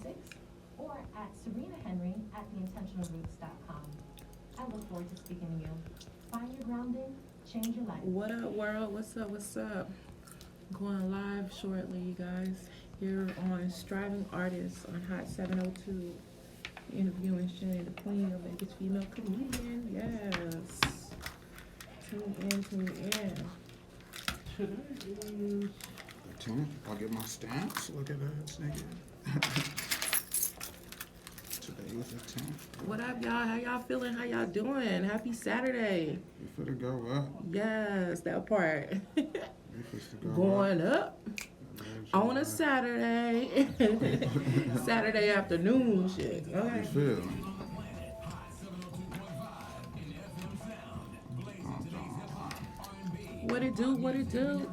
866 or at Serena Henry at theintentionalroots.com. I look forward to speaking to you. Find your grounding, change your life. What up, world? What's up? What's up? Going live shortly, you guys. Here on Striving Artists on Hot 702. Interviewing Shannon the Queen, a Vegas female comedian. Yes. Tune in. Today is the 10th. I'll get my stamps. Look at that, nigga. Today is the 10th. What up, y'all? How y'all feeling? How y'all doing? Happy Saturday. You finna go up. Yes, that part. You finna go Going up on a Saturday. Saturday afternoon shit. How Okay. you feel? What it do? What it do?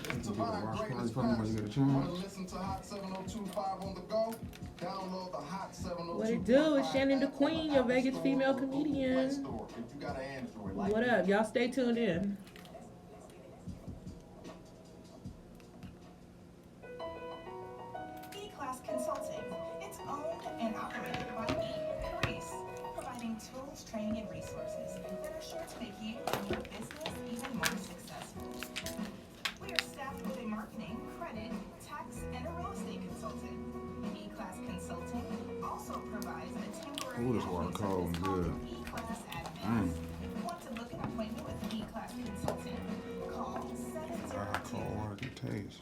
It's Divine Greatness When you get a Past. chance. Want to listen to Hot 702.5 on the go? Download the Hot 702.5. What it do? It's Shannon the Queen, your Vegas female comedian. If you got an Android, like What up? Y'all stay tuned in. E-Class Consulting. It's owned and operated by E. Carice, providing tools, training, and resources that are sure to make you and your business even more successful. We are staffed with a marketing, credit, tax, and a real estate consultant. E-Class Consulting also provides a temporary Ooh, this water admin cold and service called good. E-Class Mm. Advance. Want to book an appointment with E-Class Consulting? Call How cold 702. water can taste.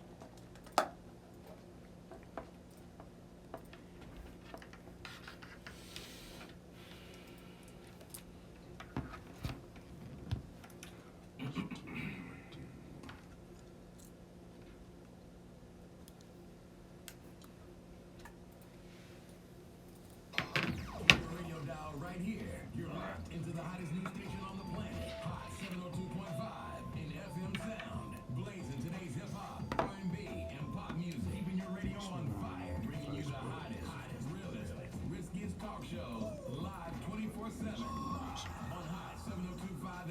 Radio dial right here. You're locked into the hottest news station on the planet. Hot 702.5 in FM sound. Blazing today's hip hop, R&B, and pop music. Keeping your radio on fire. Bringing you the hottest, realest, riskiest talk shows live 24/7 on Hot 702.5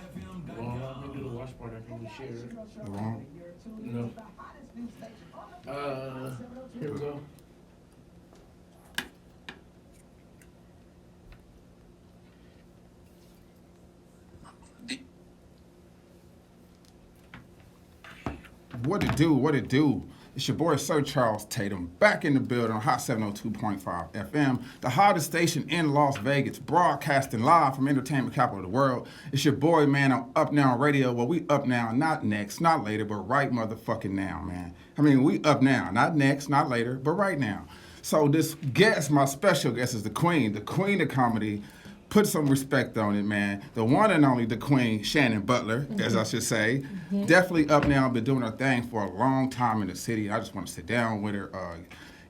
Well, FM.com. let me do the watch part. I can we share it. You want? No. Here we go. What it do? What it do? It's your boy Sir Charles Tatum back in the building on Hot 702.5 FM, the hottest station in Las Vegas, broadcasting live from entertainment capital of the world. It's your boy, man, on Up Now Radio. Well, we up now, not next, not later, but right motherfucking now, man. I mean, we up now, not next, not later, but right now. So this guest, my special guest, is the queen of comedy. Put some respect on it, man. The one and only, the queen, Shannon Butler, as I should say. Definitely up now, been doing her thing for a long time in the city. I just want to sit down with her,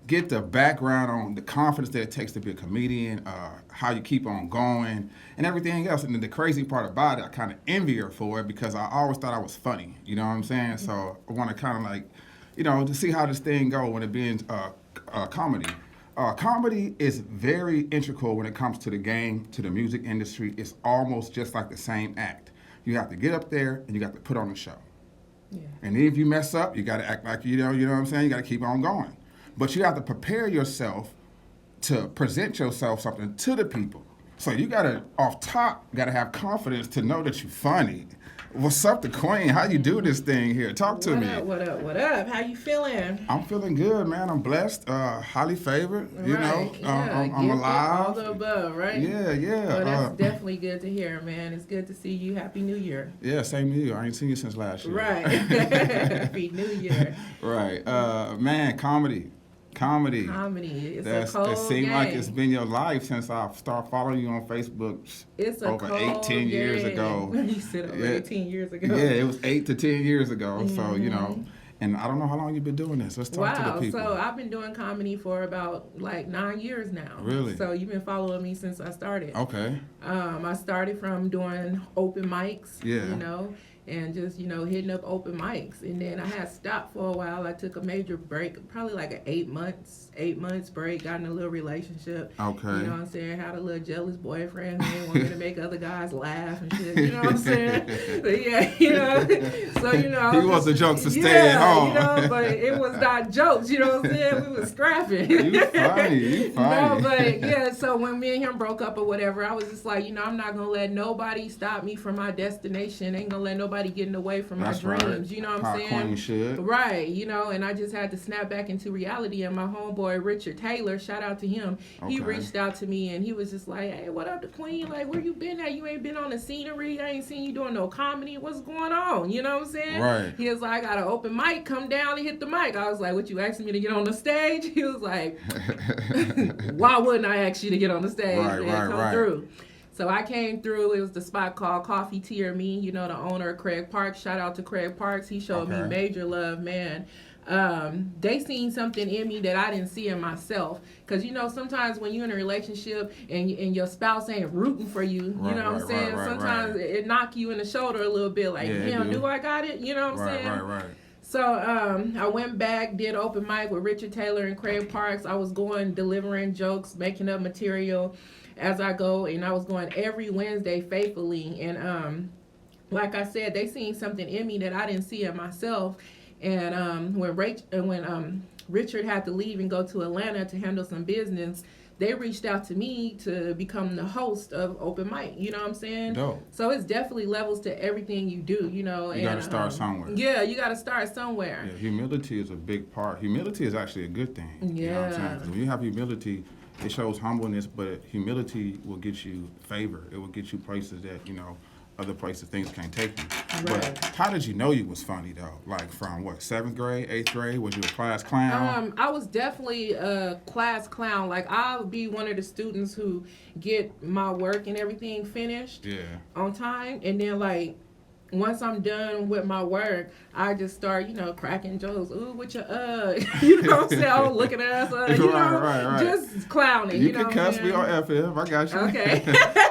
get the background on the confidence that it takes to be a comedian, how you keep on going, and everything else. And then the crazy part about it, I kind of envy her for it because I always thought I was funny. You know what I'm saying? So I want to kind of like, you know, to see how this thing go when it being comedy. Comedy is very integral when it comes to the game, to the music industry. It's almost just like the same act. You have to get up there and you got to put on a show. Yeah. And if you mess up, you got to act like you know what I'm saying? You got to keep on going. But you have to prepare yourself to present yourself something to the people. So you got to, off top, got to have confidence to know that you're funny. What's up, the queen? How you do this thing here? Talk to me. What up? What up? How you feeling? I'm feeling good, man. I'm blessed, highly favored. You know, Yeah, I'm give it alive. all the above, right? Yeah. Well, that's definitely good to hear, man. It's good to see you. Happy New Year. Yeah, same to you. I ain't seen you since last year. Right. Happy New Year. Right. Man, comedy. Comedy. It's a cold It seemed game. like it's been your life since I started following you on Facebook It's a over cold 18 years game. ago. You said over Yeah. 18 years ago. Yeah, it was 8 to 10 years ago. So, you know, and I don't know how long you've been doing this. Let's talk to the Wow, people. so I've been doing comedy for about like 9 years now. Really? So you've been following me since I started. Okay. I started from doing open mics, Yeah. you know, and just, you know, hitting up open mics. And then I had stopped for a while. I took a major break, probably like an 8 months break, got in a little relationship. Okay. You know what I'm saying? Had a little jealous boyfriend who didn't want me to make other guys laugh and shit. You know what I'm saying? But yeah, you know. So, you know. He wants the jokes to stay at home. You know, but it was not jokes, you know what I'm saying? We was scrapping. You funny. No, but yeah, so when me and him broke up or whatever, I was just like, you know, I'm not gonna let nobody stop me from my destination. Ain't gonna let nobody getting away from That's my dreams. right. You know what How I'm saying? Queen should. Right, you know, and I just had to snap back into reality. And my homeboy Richard Taylor, shout out to him, he Okay. reached out to me and he was just like, hey, what up, the Queen? Like, where you been at? You ain't been on the scenery. I ain't seen you doing no comedy. What's going on? You know what I'm saying? Right. He was like, I got an open mic. Come down and hit the mic. I was like, what, you asking me to get on the stage? He was like, why wouldn't I ask you to get on the stage? Right, Man, right, come right. through. So I came through. It was the spot called Coffee, Tea, or Me. You know, the owner of Craig Parks. Shout out to Craig Parks. He showed me Okay. major love, man. They seen something in me that I didn't see in myself. Because, you know, sometimes when you're in a relationship and your spouse ain't rooting for you, Right, you know what I'm right, saying? right, Sometimes right. it knock you in the shoulder a little bit. Like, Yeah, it damn, do. do I got it? You know what I'm Right, saying? right. So I went back, did open mic with Richard Taylor and Craig Parks. I was going, delivering jokes, making up material as I go, and I was going every Wednesday faithfully. And like I said, they seen something in me that I didn't see in myself. And when Richard had to leave and go to Atlanta to handle some business, they reached out to me to become the host of open mic. You know what I'm saying? Dope. So it's definitely levels to everything you do, you know. You gotta start somewhere. Yeah, you got to start somewhere. Yeah, humility is a big part. Humility is actually a good thing. You know what I'm saying? Yeah. 'Cause when you have humility, it shows humbleness, but humility will get you favor. It will get you places that, you know, other places things can't take you. Right. But how did you know you was funny though? Like from what, 7th grade, 8th grade? Was you a class clown? I was definitely a class clown. Like, I'll be one of the students who get my work and everything finished Yeah. on time, and then like once I'm done with my work, I just start, you know, cracking jokes. Ooh, with your you know what I'm saying? Oh, look at us, you know, Right. just clowning. You know can what cuss I'm me saying? on FM. I got you. Okay.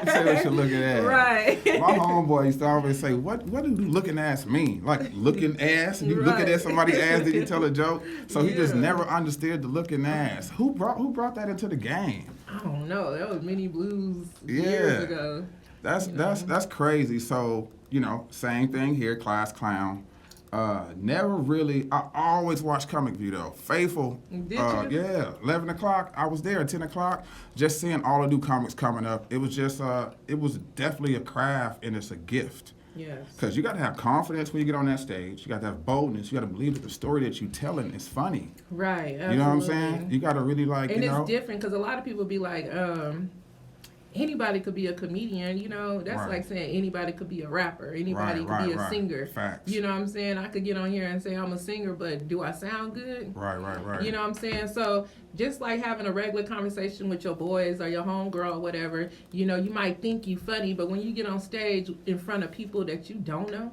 You say what you're looking at. Right. My homeboy used to always say, what do looking ass mean? Like looking ass? You looking Right. at somebody's ass, did you tell a joke? So he just Yeah. never understood the looking ass. Who brought that into the game? I don't know. That was Mini Blues Yeah. years ago. That's crazy. So, you know, same thing here, class clown. Never really, I always watched Comic View though. Faithful. Did you? Yeah, 11 o'clock, I was there, 10 o'clock, just seeing all the new comics coming up. It was just, it was definitely a craft and it's a gift. Yes. Because you got to have confidence when you get on that stage. You got to have boldness. You got to believe that the story that you're telling is funny. Right. Absolutely. You know what I'm saying? You got to really like, And you it's know. different because a lot of people be like, anybody could be a comedian, you know. That's Right. like saying anybody could be a rapper. Anybody could be a singer. Facts. You know what I'm saying? I could get on here and say I'm a singer, but do I sound good? Right. You know what I'm saying? So just like having a regular conversation with your boys or your homegirl or whatever, you know, you might think you funny, but when you get on stage in front of people that you don't know,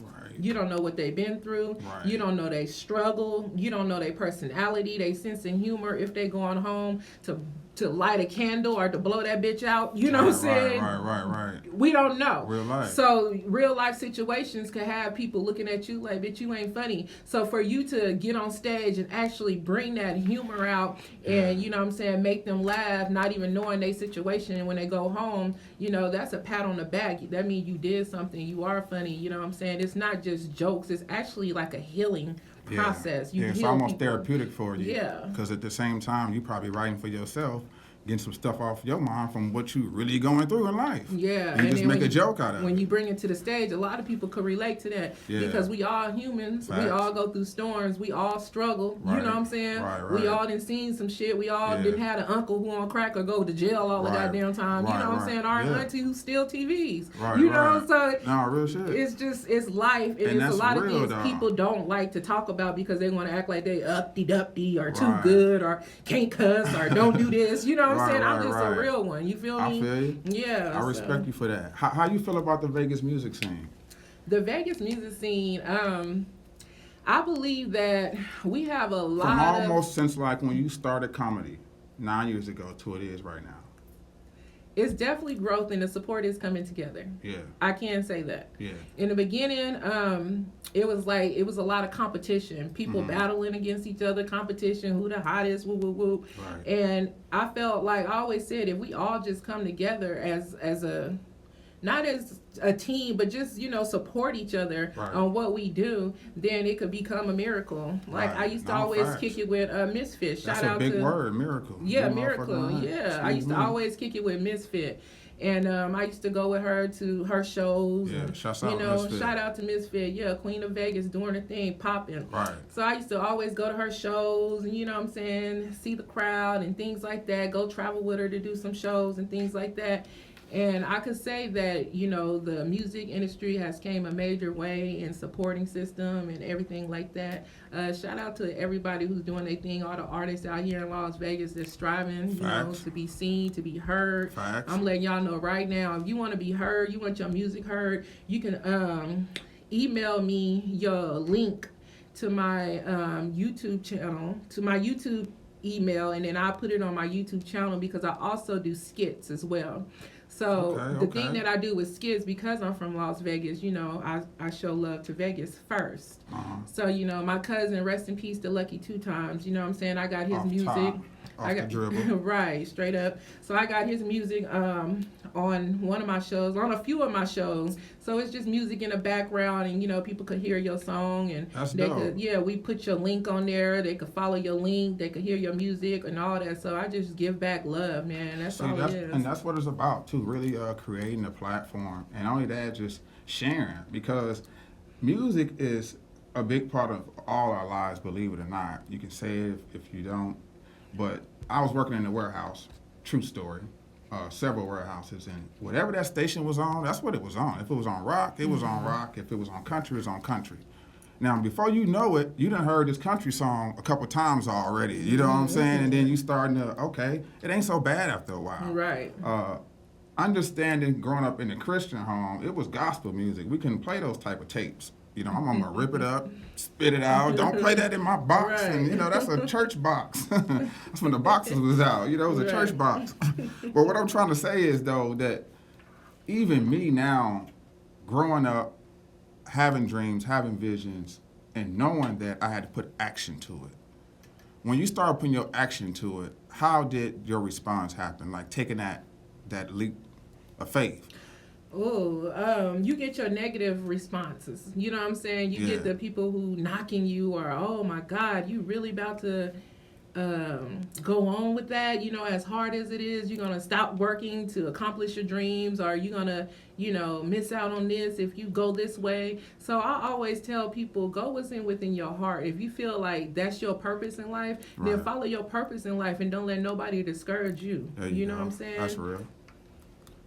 Right. you don't know what they've been through. Right. You don't know their struggle. You don't know their personality, their sense of humor. If they going home to light a candle or to blow that bitch out, you know what I'm saying? Right. We don't know. Real life. So real life situations could have people looking at you like, bitch, you ain't funny. So for you to get on stage and actually bring that humor out and, you know what I'm saying, make them laugh, not even knowing their situation, and when they go home, you know, that's a pat on the back. That means you did something. You are funny. You know what I'm saying? It's not just jokes. It's actually like a healing process. You it's heal almost people. therapeutic for you. Yeah. Because at the same time, you probably writing for yourself, getting some stuff off your mind from what you really going through in life. Yeah, You just then make when a joke out of When it. you bring it to the stage, a lot of people could relate to that Yeah. because we all humans. We Facts. all go through storms. We all struggle. Right. You know what I'm saying? Right. We all done seen some shit. We all Yeah. didn't had an uncle who on crack or go to jail all the Right. goddamn time. You Right, know what I'm right. saying? Our Yeah. auntie who steal TVs. Right, You know, right. so No, real shit. it's life, and And it's a that's lot of real, things though. people don't like to talk about because they want to act like they uppity or too Right. good or can't cuss or don't do this. You know what I'm Right, saying? I'm right, just right. a real one. You feel I me? feel you. Yeah. I so. respect you for that. How you feel about the Vegas music scene? The Vegas music scene, I believe that we have a From lot almost since like when you started comedy 9 years ago to it is right now. it's definitely growth and the support is coming together. Yeah. I can say that. Yeah. In the beginning, it was a lot of competition, people battling against each other, competition, who the hottest, woo woo woo. Right. And I felt like I always said, if we all just come together as a, not as a team, but just, support each other Right. on what we do, then it could become a miracle. Like Right. I used to No, always facts. kick it with Misfit. That's Shout a out big to word, miracle. yeah, You Miracle. motherfucking Yeah, right. I used to Excuse me. always kick it with Misfit, and I used to go with her to her shows. Yeah, and, shouts out Misfit. shout out to Misfit. Yeah, Queen of Vegas doing her thing, popping. Right. So I used to always go to her shows, and see the crowd and things like that. Go travel with her to do some shows and things like that. And I could say that, the music industry has came a major way in supporting system and everything like that. Shout out to everybody who's doing their thing, all the artists out here in Las Vegas that's striving, Facts. to be seen, to be heard. Facts. I'm letting y'all know right now, if you want to be heard, you want your music heard, you can email me your link to my YouTube channel, to my YouTube email, and then I'll put it on my YouTube channel because I also do skits as well. So the Okay. thing that I do with skits, because I'm from Las Vegas, I show love to Vegas first. Uh-huh. So, my cousin, rest in peace to Lucky Two Times, I got his Off music. top. Off I the got dribble. right, straight up. So I got his music on one of my shows, on a few of my shows. So it's just music in the background, and people could hear your song, and That's they dope. could, we put your link on there. They could follow your link. They could hear your music and all that. So I just give back love, man. That's all it is. And that's what it's about too. Really creating a platform, and only that, just sharing, because music is a big part of all our lives. Believe it or not, you can say it if you don't. But I was working in the warehouse. True story. Several warehouses, and whatever that station was on, that's what it was on. If it was on rock, it was on rock. If it was on country, it was on country. Now, before you know it, you done heard this country song a couple times already. You know what I'm saying? And then you starting to, okay, it ain't so bad after a while. Right. Understanding growing up in a Christian home, it was gospel music. We couldn't play those type of tapes. I'm gonna rip it up, spit it out. Don't play that in my box. Right. And that's a church box. That's when the boxes was out. It was a church Right. box. But what I'm trying to say is though that even me now, growing up, having dreams, having visions, and knowing that I had to put action to it. When you start putting your action to it, how did your response happen? Like taking that leap of faith. Oh, you get your negative responses. You know what I'm saying? You Yeah. get the people who knocking you, or, oh my God, you really about to go on with that? As hard as it is, you're going to stop working to accomplish your dreams, or you're going to, miss out on this if you go this way. So I always tell people, go within your heart. If you feel like that's your purpose in life, then Right. follow your purpose in life and don't let nobody discourage you. There You go. know what I'm saying? That's real.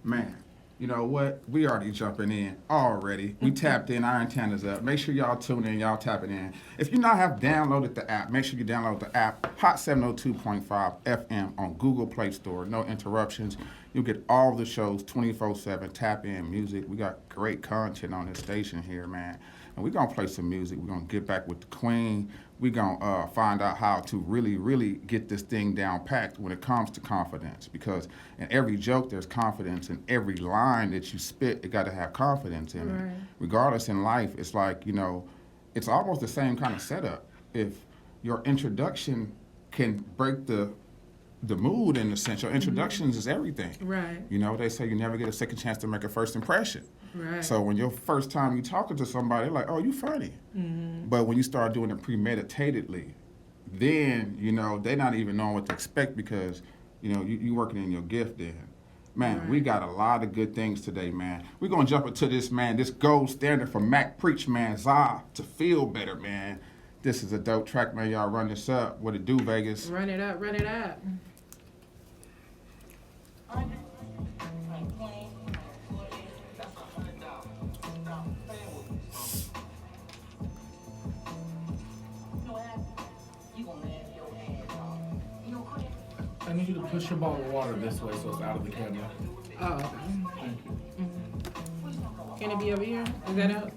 Man, you know what? We already jumping in already. We tapped in, our antennas up. Make sure y'all tune in, y'all tapping in. If you not have downloaded the app, make sure you download the app, Hot 702.5 FM on Google Play Store. No interruptions. You'll get all the shows 24/7. Tap in music. We got great content on this station here, man. And we're going to play some music. We're going to get back with the queen. We're going to find out how to really, really get this thing down packed when it comes to confidence. Because in every joke, there's confidence. In every line that you spit, it got to have confidence in Right. it. Regardless in life, it's like, it's almost the same kind of setup. If your introduction can break the mood, in a sense, your introductions is everything. Right, They say you never get a second chance to make a first impression. right. So when your first time you talking to somebody, they're like, oh, you funny. But when you start doing it premeditatedly, then, they're not even knowing what to expect because, you working in your gift then. Man, we got a lot of good things today, man. We're going to jump into this, man, this gold standard for Mac Preach, man, Zah, to feel better, man. This is a dope track, man. Y'all run this up. What it do, Vegas? Run it up, run it up. I need you to push your bottle of water this way so it's out of the camera. Oh, okay. Thank you. Can it be over here? Is that out?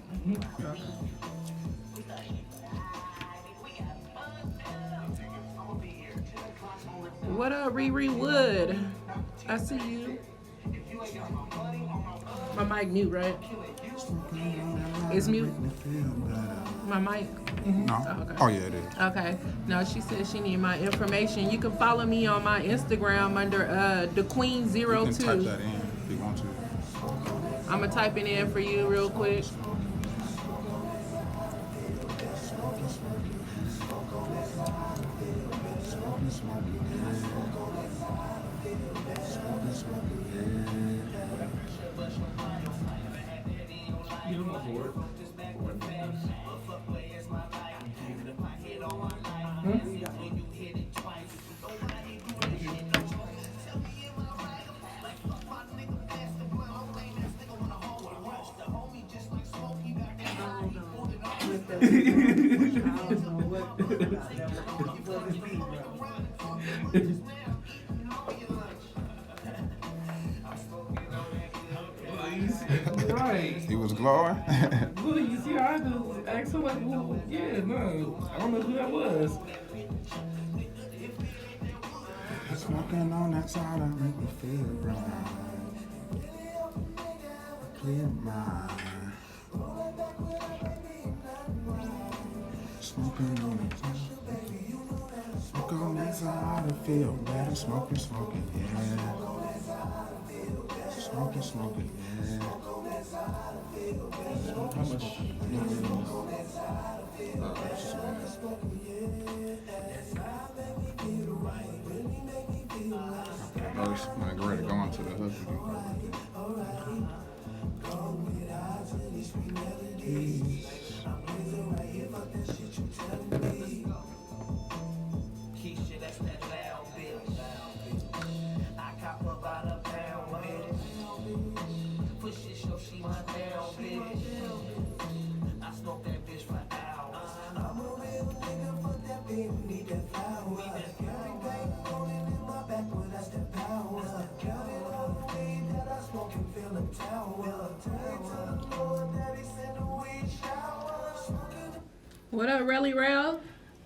What up, Riri Wood? I see you. My mic mute, right? It's mute. My mic. No. Oh, okay. Oh, yeah, it is. Okay. No, she said she need my information. You can follow me on my Instagram under You can type thequeen02. that in if you want to. I'm gonna type it in for you real quick. You don't know board. Right. He was glowing. Well, you see how I just asked her like, well, yeah, no, I don't know who that was. Smoking on that side, make me feel right. Clear mind. Smoking on that side. Smoke on that side, I feel better. Smoking, yeah. Smoking, yeah. How much? Verse, when I get ready to go into the hook. Keisha, that's that loud bitch. I cop her by the pound, bitch. Push it, show she my down, bitch. I smoke that bitch for hours. I'm a real nigga, fuck that bitch, need that power. Everything rolling in my back, but that's the power. Counting all the weed that I smoke and feel the tower. Pray to the Lord that he send a weed shower. Smoking What up, Relly Rail?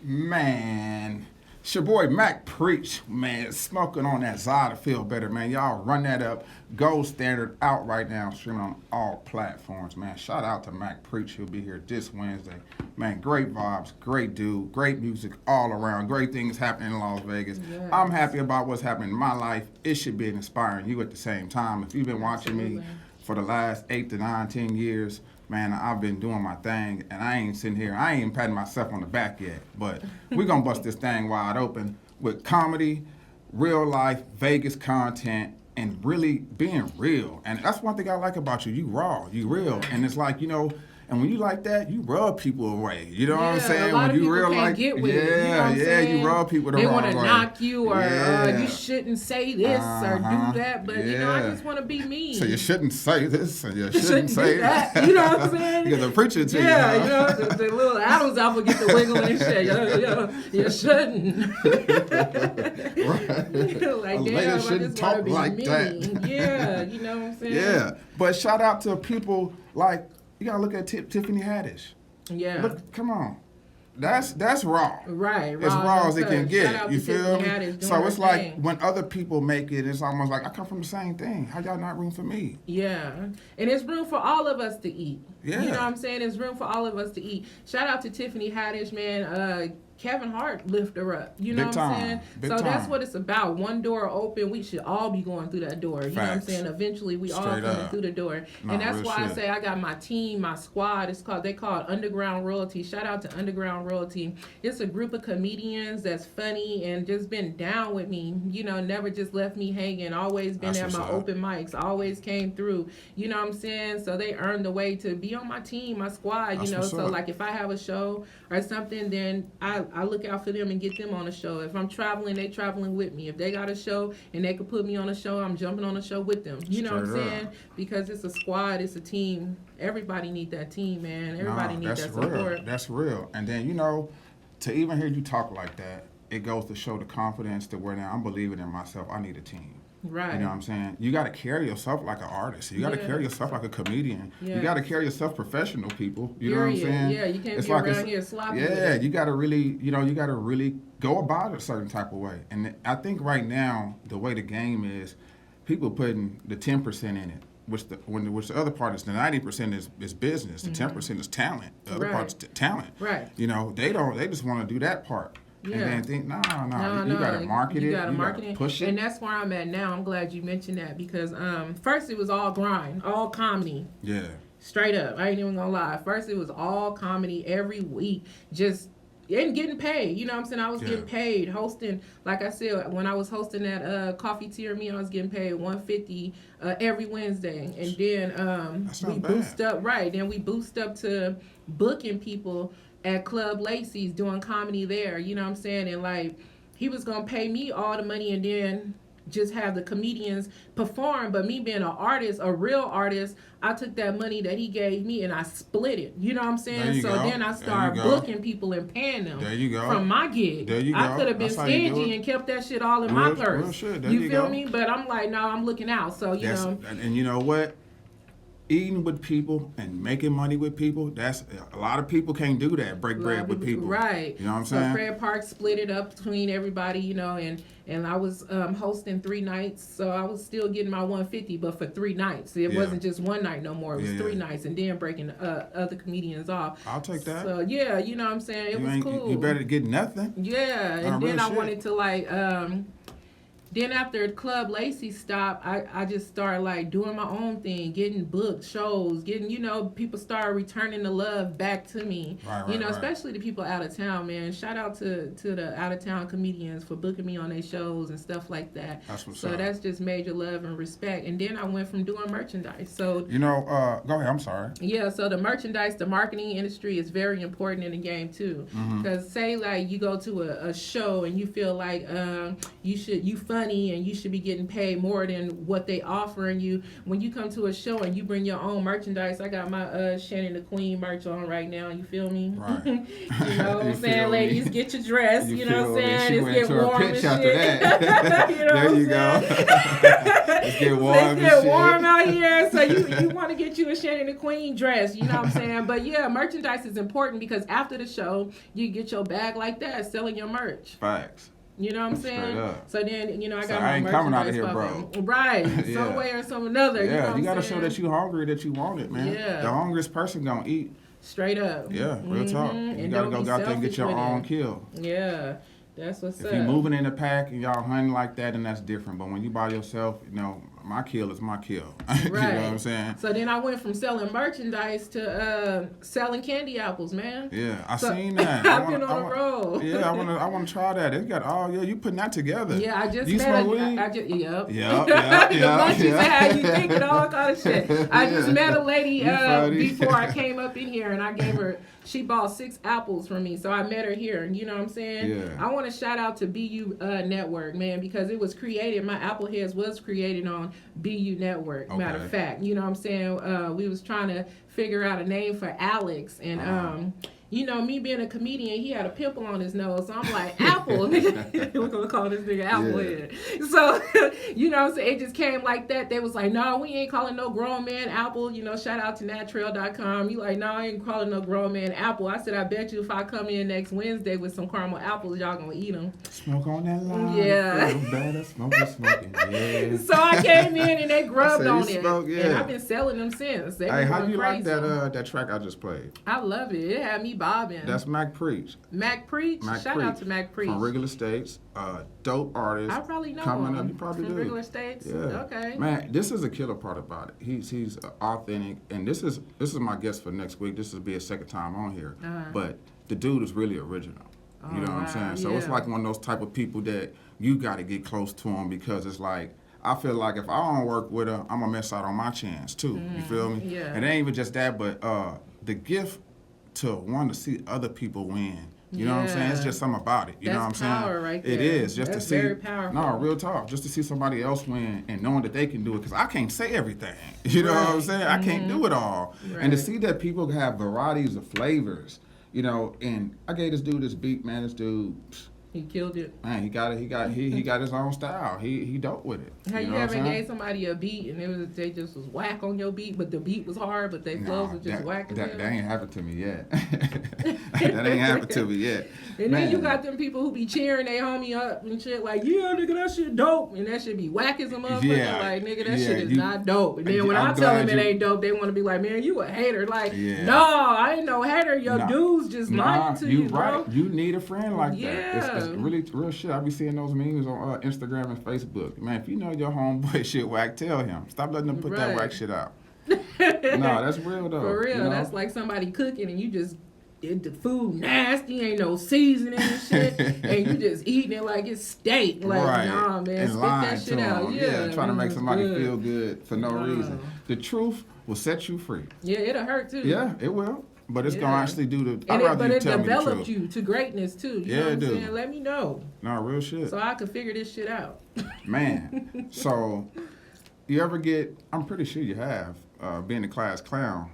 Man, it's your boy Mac Preach, man, smoking on that Zod to feel better, man. Y'all run that up. Gold standard out right now, streaming on all platforms, man. Shout out to Mac Preach. He'll be here this Wednesday. Man, great vibes, great dude, great music all around. Great things happening in Las Vegas. Yes. I'm happy about what's happening in my life. It should be inspiring you at the same time. If you've been watching me Absolutely. for the last 8 to 9, 10 years, man, I've been doing my thing, and I ain't sitting here, I ain't patting myself on the back yet, but we're going to bust this thing wide open with comedy, real life, Vegas content, and really being real. And that's one thing I like about you. You raw, you real. And it's like, you know, and when you like that, you rub people away. You know what I'm Yeah, saying? a lot When of you people real can't like, get with it, you know what yeah, I'm yeah, saying? you rub people the They wrong want way. to knock you or Yeah. you shouldn't say this or Uh-huh. do that, but you know, I Yeah. just want to be me. So you shouldn't say this, and you shouldn't shouldn't do say that. You know what I'm saying? Because the preacher to Yeah, you. you know, the little Adam's apple get the wiggling and shit. You shouldn't. Like, A lady damn, I shouldn't just want to talk be like me. that. Yeah, you know what I'm saying? Yeah, but shout out to people like, you gotta look at Tiffany Haddish. Yeah. Look, come on, that's raw. Right, As raw as it can Shout get. out You to feel Tiffany me? Haddish doing So her it's like thing. when other people make it, it's almost like I come from the same thing. How y'all not room for me? Yeah, and there's room for all of us to eat. Yeah. You know what I'm saying? There's room for all of us to eat. Shout out to Tiffany Haddish, man. Kevin Hart lift her up. You know Big what I'm time. saying? Big So that's time. what it's about. One door open, we should all be going through that door. You know what I'm Facts. saying? Eventually, we all Straight coming up. through the door. Nah, And that's real why I shit. say I got my team, my squad. They call it Underground Royalty. Shout out to Underground Royalty. It's a group of comedians that's funny and just been down with me. You know, never just left me hanging. Always been That's at what's my up. open mics. Always came through. You know what I'm saying? So they earned the way to be on my team, my squad. That's You know, what's so up. like if I have a show or something, then I look out for them and get them on a show. If I'm traveling, they traveling with me. If they got a show and they could put me on a show, I'm jumping on a show with them. You know what I'm Straight up. saying? Because it's a squad, it's a team. Everybody need that team, man. Everybody Nah, need that's that real. support. That's real. And then, you know, to even hear you talk like that, it goes to show the confidence to where now I'm believing in myself. I need a team. Right. You know what I'm saying? You got to carry yourself like an artist. You got to Yeah. carry yourself like a comedian. You Yes. got to carry yourself professional, people. You know what I'm Period. saying? Yeah, you can't It's be around it's- here sloppy with Yeah, it. you got to really, you got to really go about it a certain type of way. And I think right now, the way the game is, people putting the 10% in it, which the other part is the 90% is business, the 10% is talent, the other Right. part's talent. Right. You know, they just want to do that part. Yeah. And then think, no, you got to market it, You gotta you market got it, to push it. and that's where I'm at now. I'm glad you mentioned that because first it was all grind, all comedy. Yeah. Straight up, I ain't even gonna lie. First, it was all comedy every week, just and getting paid. You know what I'm saying? I was Yeah. getting paid hosting. Like I said, when I was hosting that Coffee Tea or Me, I was getting paid $150 every Wednesday, and then That's we not bad. boost up. Right, then we boost up to booking people at Club Lacey's doing comedy there. You know what I'm saying? And like he was gonna pay me all the money, and then just have the comedians perform. But me being an artist, a real artist, I took that money that he gave me and I split it. You know what I'm There saying? you So go. then I There started you go. booking people and paying them There you go. from my gig. There you I go. could have been That's how you do stingy it. and kept that shit all in my Real- purse. real shit. There You you feel go. me? But I'm like, no, I'm looking out. So you That's, know, and you know what? Eating with people and making money with people, that's a lot of people can't do that. Break a lot bread of with people. Right. You know what I'm so saying? Fred Park split it up between everybody, you know, and I was hosting 3 nights, so I was still getting my 150, but for 3 nights. It Yeah. wasn't just one night no more. It was Yeah, 3 yeah. nights, and then breaking other comedians off. I'll take that. So yeah, you know what I'm saying? It you was ain't cool. you better get nothing. Yeah, Nah, and real then I shit. wanted to like then after Club Lacey stopped, I just started like doing my own thing, getting booked shows, getting, you know, people started returning the love back to me. Right, you know, right. especially the people out of town, man. Shout out to the out of town comedians for booking me on their shows and stuff like that. That's what's so up. that's just major love and respect. And then I went from doing merchandise. So You know, go ahead. I'm sorry. yeah, so the merchandise, the marketing industry is very important in the game too. Mm-hmm. Because say like you go to a show and you feel like you funny and you should be getting paid more than what they offering you. When you come to a show and you bring your own merchandise, I got my Shannon the Queen merch on right now. You feel me? Right. You know what You I'm saying, feel me? ladies? Get your dress. You, know what I'm saying? She It's went get to her warm pitch and after shit. that. You know There what you I'm go. saying? Let's get warm Let's and get shit. warm out here. So you want to get you a Shannon the Queen dress, you know what I'm saying? But yeah, merchandise is important because after the show, you get your bag like that, selling your merch. Facts. You know what I'm Straight saying? up. So then, you know, I got So my I ain't coming out of merchandise here popping. broke. Right. Yeah. Some way or some another. Yeah, you know you got to what show I'm that saying? you hungry, that you want it, man. Yeah. The hungriest person gonna eat. Straight up. Yeah, real talk. Mhm. You And gotta don't go be out there and get selfish your with own it. kill. Yeah. That's what's If up. you're moving in a pack and y'all hunting like that, then that's different. But when you by yourself, you know, my kill is my kill. You know what I'm saying? So then I went from selling merchandise to selling candy apples, man. Yeah, I So- seen that. I've been on a roll. Yeah, I wanna try that. It got you putting that together. Yeah, I just you met smoke weed? yep. Yep, The munchies yeah. had you thinking all kind of shit. I just Yeah. met a lady You funny. before I came up in here, and I gave her. She bought 6 apples from me, so I met her here. You know what I'm saying? Yeah. I want to shout out to BU Network, man, because it was created. My Apple Heads was created on BU Network. Matter Okay. of fact, you know what I'm saying? We was trying to figure out a name for Alex, and you know, me being a comedian, he had a pimple on his nose. So I'm like, Apple. We're going to call this nigga Applehead. So, you know what I'm saying? It just came like that. They was like, no, we ain't calling no grown man Apple. You know, shout out to naturel.com. You like, no, I ain't calling no grown man Apple. I said, I bet you if I come in next Wednesday with some caramel apples, y'all going to eat them. Smoke on that line. Yeah. Feel better. Smoking. Yeah. So I came in and they grubbed I on said, it. smoke, yeah. And I've been selling them since. They Hey, been how going you like crazy. that track I just played? I love it. It had me bobbing. That's Mac Preach. Mac Preach? Shout out to Mac Preach. From Regular States, dope artist. I probably know coming him. up. You probably From do. Regular States? Yeah. Okay. Man, this is a killer part about it. He's authentic, and this is my guest for next week. This will be his second time on here, but the dude is really original. You know what I'm saying? So it's yeah. like one of those type of people that you got to get close to him because it's like. I feel like if I don't work with her, I'm gonna miss out on my chance too. You feel me? yeah. And it ain't even just that, but the gift to want to see other people win. You know what I'm saying? It's Yeah. just something about it. You know what I'm That's saying? power right It there. is just That's to see. very powerful. No, real talk. Just to see somebody else win and knowing that they can do it, because I can't say everything. You know what I'm Right. saying? I can't do it all. And to Right. see that people have varieties of flavors, you know. And I gave this dude this beat, man. This dude, He killed it. Man, he got his own style. He dope with it. How you know what ever I'm saying? gave somebody a beat and they just was whack on your beat, but the beat was hard, but they flows was just whack as that hell? ain't happened to me yet. That ain't happened to me yet. And Man. then you got them people who be cheering their homie up and shit like, yeah, nigga, that shit dope. And that shit be whack as a motherfucker. Yeah. Like, nigga, that Yeah, shit is you- not dope. And then when I'm I tell them glad it you- ain't dope, they want to be like, man, you a hater. Like, Yeah. no, I ain't no hater. Your Nah. dudes just lying to you, right. bro. You need a friend like that. It's Yeah. really real shit. I be seeing those memes on Instagram and Facebook. Man, if you know your homeboy shit whack, tell him. Stop letting them put that Right. whack shit out. No, that's real though. For real, you know? that's like somebody cooking and you just the food nasty, ain't no seasoning and shit, and you just eating it like it's steak. Like, right. nah, man, And spit lying that shit to out. them. Yeah, trying to make it's somebody good. feel good for no Wow. reason. The truth will set you free. Yeah, it'll hurt too. Yeah, it will. But it's Yeah. gonna actually do the. I'd And rather but you it tell me the developed truth. you to greatness too. You Yeah, know what it I'm do. saying? Let me know No, real shit. so I can figure this shit out. Man, so you ever get, I'm pretty sure you have, being a class clown,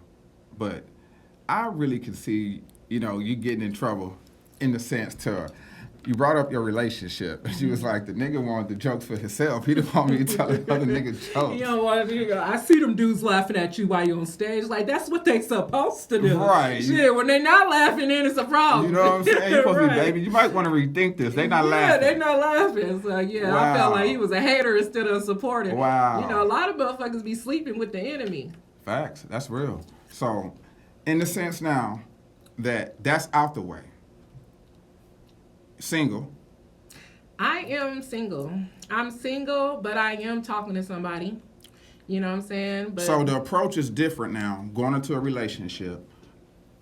but I really can see, you getting in trouble in the sense to, you brought up your relationship, and she was like, the nigga wanted the jokes for himself. He didn't want me to tell the other nigga jokes. You know what? I see them dudes laughing at you while you're on stage. Like, that's what they supposed to do. Right. Shit, when they not laughing, then it's a problem. You know what I'm saying? You supposed to be, Right. baby, you might want to rethink this. They not laughing. Yeah, they not laughing. So, yeah, I Wow. felt like he was a hater instead of a supporter. Wow. You know, a lot of motherfuckers be sleeping with the enemy. Facts. That's real. So, in the sense now that that's out the way, single, I am single. I'm single, but I am talking to somebody. You know what I'm saying? But so the approach is different now. Going into a relationship,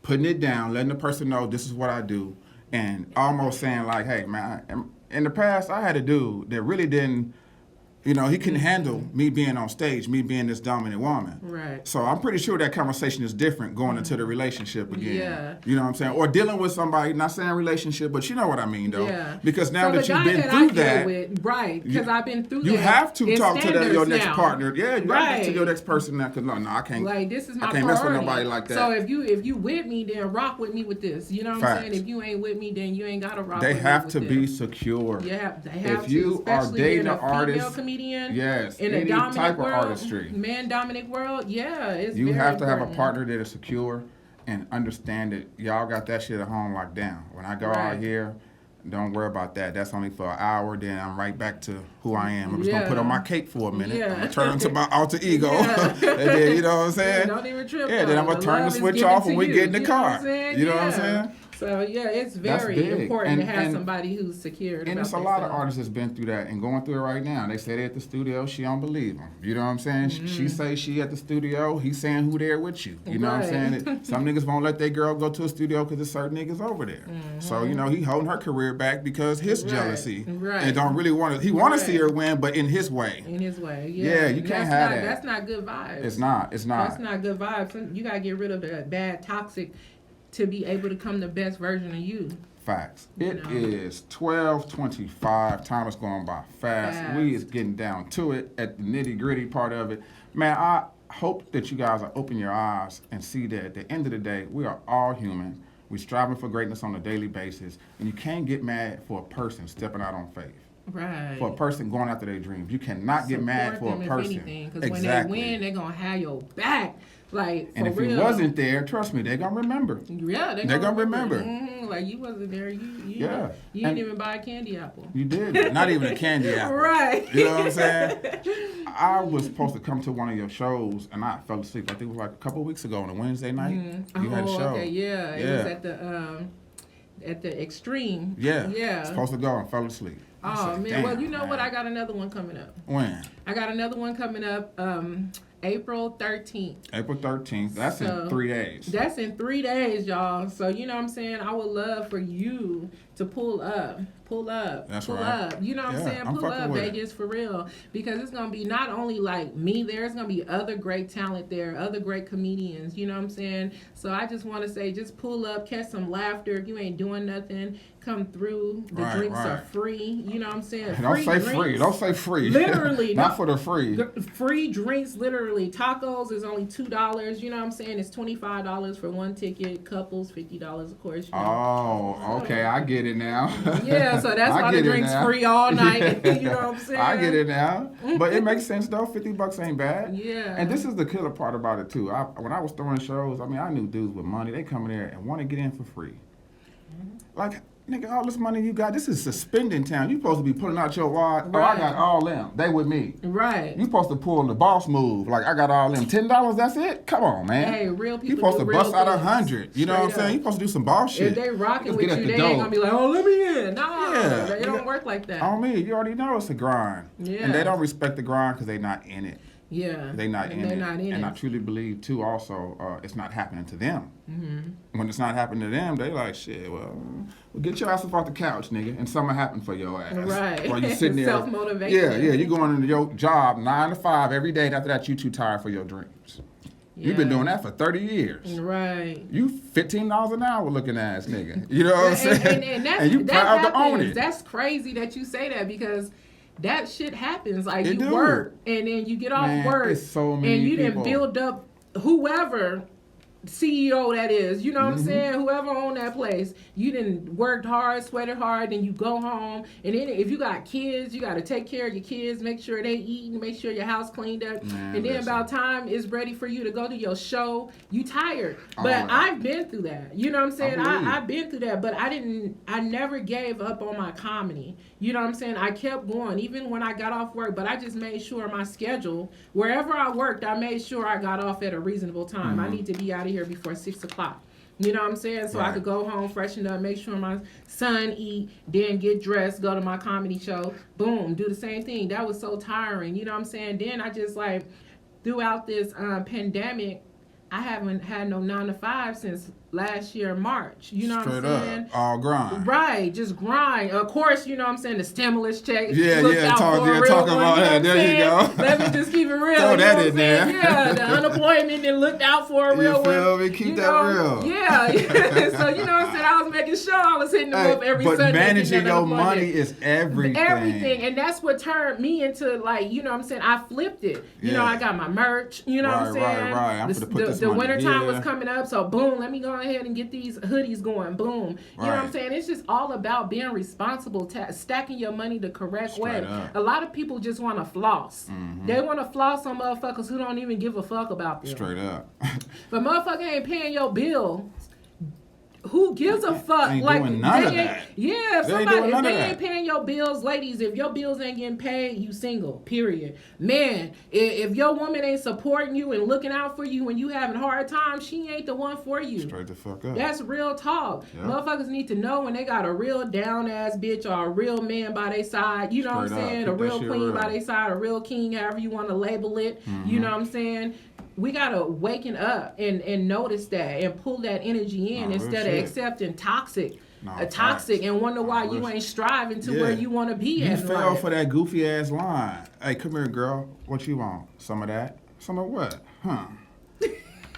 putting it down, letting the person know this is what I do, and almost saying like, "Hey, man." In the past, I had a dude that really didn't. He couldn't handle me being on stage, me being this dominant woman. Right. So I'm pretty sure that conversation is different going into the relationship again. Yeah. You know what I'm saying? Or dealing with somebody, not saying relationship, but you know what I mean, though. Yeah. Because now So that the you've guy been that through I deal that, with, right? Because I've been through that. you have to it's talk to your standards next now. partner. Yeah, you got to Right. to your next person now. Because no, I can't. Like, this is my I can't priority. mess with nobody like that. So if you with me, then rock with me with this. You know what Facts. I'm saying? If you ain't with me, then you ain't gotta rock. They with have me to with be this. secure. Yeah, they have If to. you are especially dating being a an artist, female comedian. yes, In a any dominant type of world, artistry. man dominant world. Yeah, it's You very have to have a important. partner that is secure and understand that y'all got that shit at home locked down. When I go Right. out here, don't worry about that. That's only for an hour. Then I'm right back to who I am. I'm just gonna Yeah. put on my cape for a minute. Yeah. I'm gonna turn into my alter ego, Yeah. and then you know what I'm saying. Don't even trip. Yeah, then I'm gonna The turn the love is switch given off to when we you. get in the You know what car. I'm saying? You know what I'm Yeah. saying? So yeah, it's That's very big. important to have And- somebody who's secure. And it's a lot of artists that's been through that and going through it right now. They say they at the studio, she don't believe them. You know what I'm saying? She say she at the studio, he saying who there with you. You know what I'm saying? Mm-hmm. Right. Some niggas won't let their girl go to a studio because there's certain niggas over there. So, he holding her career back because his Right. jealousy. Right. And don't really want to, he want to see Right. her win, but in his way. In his way, Yeah, you can't have that. That's not good vibes. It's not. It's That's not. not good vibes. You gotta get rid of the bad, toxic, to be able to become the best version of you. Facts. You It know. is 12:25. Time is going by fast. Fast. We is getting down to it at the nitty gritty part of it. Man, I hope that you guys are open your eyes and see that at the end of the day, we are all human. We're striving for greatness on a daily basis, and you can't get mad for a person stepping out on faith. Right. For a person going after their dreams, you cannot get mad for a person. Because when they win, they're gonna have your back. Like, for And if real. he wasn't there, trust me, they're gonna remember. Yeah, They're gonna remember. Like, you wasn't there. You Yeah. You And- didn't even buy a candy apple. You did. Not even a candy apple. Right. You know what I'm saying? I was supposed to come to one of your shows, and I fell asleep. I think it was like a couple of weeks ago on a Wednesday night. You had a show. Okay, yeah. It Yeah. was at the Extreme. Yeah. Yeah. Supposed to go and fell asleep. I Oh said, man, well "Damn, you know what? man." I got another one coming up. When? I got another one coming up April 13th. April 13th. That's So, in 3 days. That's in 3 days, y'all. So you know what I'm saying? I would love for you to pull up. That's pull right. up. You know what I'm Yeah, saying? I'm Pull fucking up, with it. Vegas, for real. Because it's going to be not only like me there, it's going to be other great talent there, other great comedians. You know what I'm saying? So I just want to say, just pull up, catch some laughter. If you ain't doing nothing, come through. The Right, drinks are right. free. You know what I'm saying? Don't say free. drinks. Don't say free. Literally, Not no. for the free. Free drinks, literally. Tacos is only $2. You know what I'm saying? It's $25 for one ticket. Couples, $50, of course. You know. Oh, okay. I get it now. Yeah, So that's I why the get it drink's now. free all night. You know what I'm saying? I get it now. But it makes sense though. $50 ain't bad. Yeah. And this is the killer part about it too. When I was throwing shows, I mean, I knew dudes with money. They come in there and want to get in for free. Like, nigga, all this money you got, this is suspending town. You supposed to be pulling out your wad. Oh, I Right. got all them. They with me. Right. You supposed to pull the boss move. Like, I got all them. $10, that's it? Come on, man. Hey, real people You supposed do to real bust out things. 100. You know what I'm Straight saying? up. You supposed to do some boss shit. If they rocking Just with get you, at they the ain't dough. gonna be like, oh, let me in. No, Yeah. they don't work like that. On me, you already know it's a grind. Yeah. And they don't respect the grind because they not in it. Yeah. They not in They're it. not in and it. I truly believe too. Also, it's not happening to them. Mm-hmm. When it's not happening to them, they like shit. Well, get your ass up off the couch, nigga, and something happen for your ass. Right. While you sitting there. Self-motivation. Yeah. You going into your job 9 to 5 every day. And after that, you too tired for your dreams. You've been Yeah. doing that for 30 years. Right. You $15 an hour looking ass nigga. You know what I'm saying? And that's, and you that proud happens. to own it. That's crazy that you say that because that shit happens. Like It you do. work and then you get off Man, work it's so many and you people. didn't build up whoever CEO that is, you know what I'm Mm-hmm. saying? Whoever owned that place, you didn't worked hard, sweated hard, then you go home. And then if you got kids, you got to take care of your kids, make sure they eating, make sure your house cleaned up. Man, and then listen. about time it's ready for you to go to your show, you tired. All But right. I've been through that. You know what I'm saying? believe. I've been through that, but I never gave up on my comedy. You know what I'm saying? I kept going, even when I got off work, but I just made sure my schedule, wherever I worked, I made sure I got off at a reasonable time. I need to be out of here before 6 o'clock. You know what I'm saying? So I Right. could go home, freshen up, make sure my son eat, then get dressed, go to my comedy show, boom, do the same thing. That was so tiring. You know what I'm saying? Then I just like, throughout this pandemic, I haven't had no 9 to 5 since last year, March. You know Straight what I'm saying? up. All grind. Right, just grind. Of course, you know what I'm saying, the stimulus check. Yeah, looked yeah, out talk- for a yeah, real talk one, about you know that. what I'm There you saying? go. Let me just keep it real. Throw you that know what in I'm saying? there. Yeah, the unemployment and looked out for a You real feel one. me? Keep you that know? real. Yeah. So, you know what I'm saying? I was making sure I was hitting them Hey, up every but Sunday. getting managing that your unemployment. money is everything. Everything, and that's what turned me into, like, you know what I'm saying, I flipped it. You know, Yeah. I got my merch, you know what I'm Right, right, saying? right. I'm The- finna put this the money wintertime here. was coming up, so boom, let me go ahead and get these hoodies going, boom. You know what I'm Right. saying? It's just all about being responsible, stacking your money the correct Straight way. up. A lot of people just want to floss. They want to floss on motherfuckers who don't even give a fuck about them. Straight up. But motherfucker ain't paying your bill. Who gives a fuck? Ain't like doing none they of ain't, that. yeah, if They ain't somebody doing if none they of ain't that. paying your bills, ladies, if your bills ain't getting paid, you single. Period. Man, if your woman ain't supporting you and looking out for you when you having hard times, she ain't the one for you. Straight the fuck up. That's real talk. Yeah. Motherfuckers need to know when they got a real down ass bitch or a real man by their side. You know what I'm Straight up. saying? Keep A that real shit queen real. by their side, a real king, however you want to label it. Mm-hmm. You know what I'm saying? We gotta waken up and notice that and pull that energy in Nah, real instead of shit. accepting toxic. Nah, Toxic facts. and wonder why Nah, you real ain't striving to Yeah. where you want to be You at. fell life. for that goofy ass line. Hey, come here, girl. What you want? Some of that? Some of what? Huh?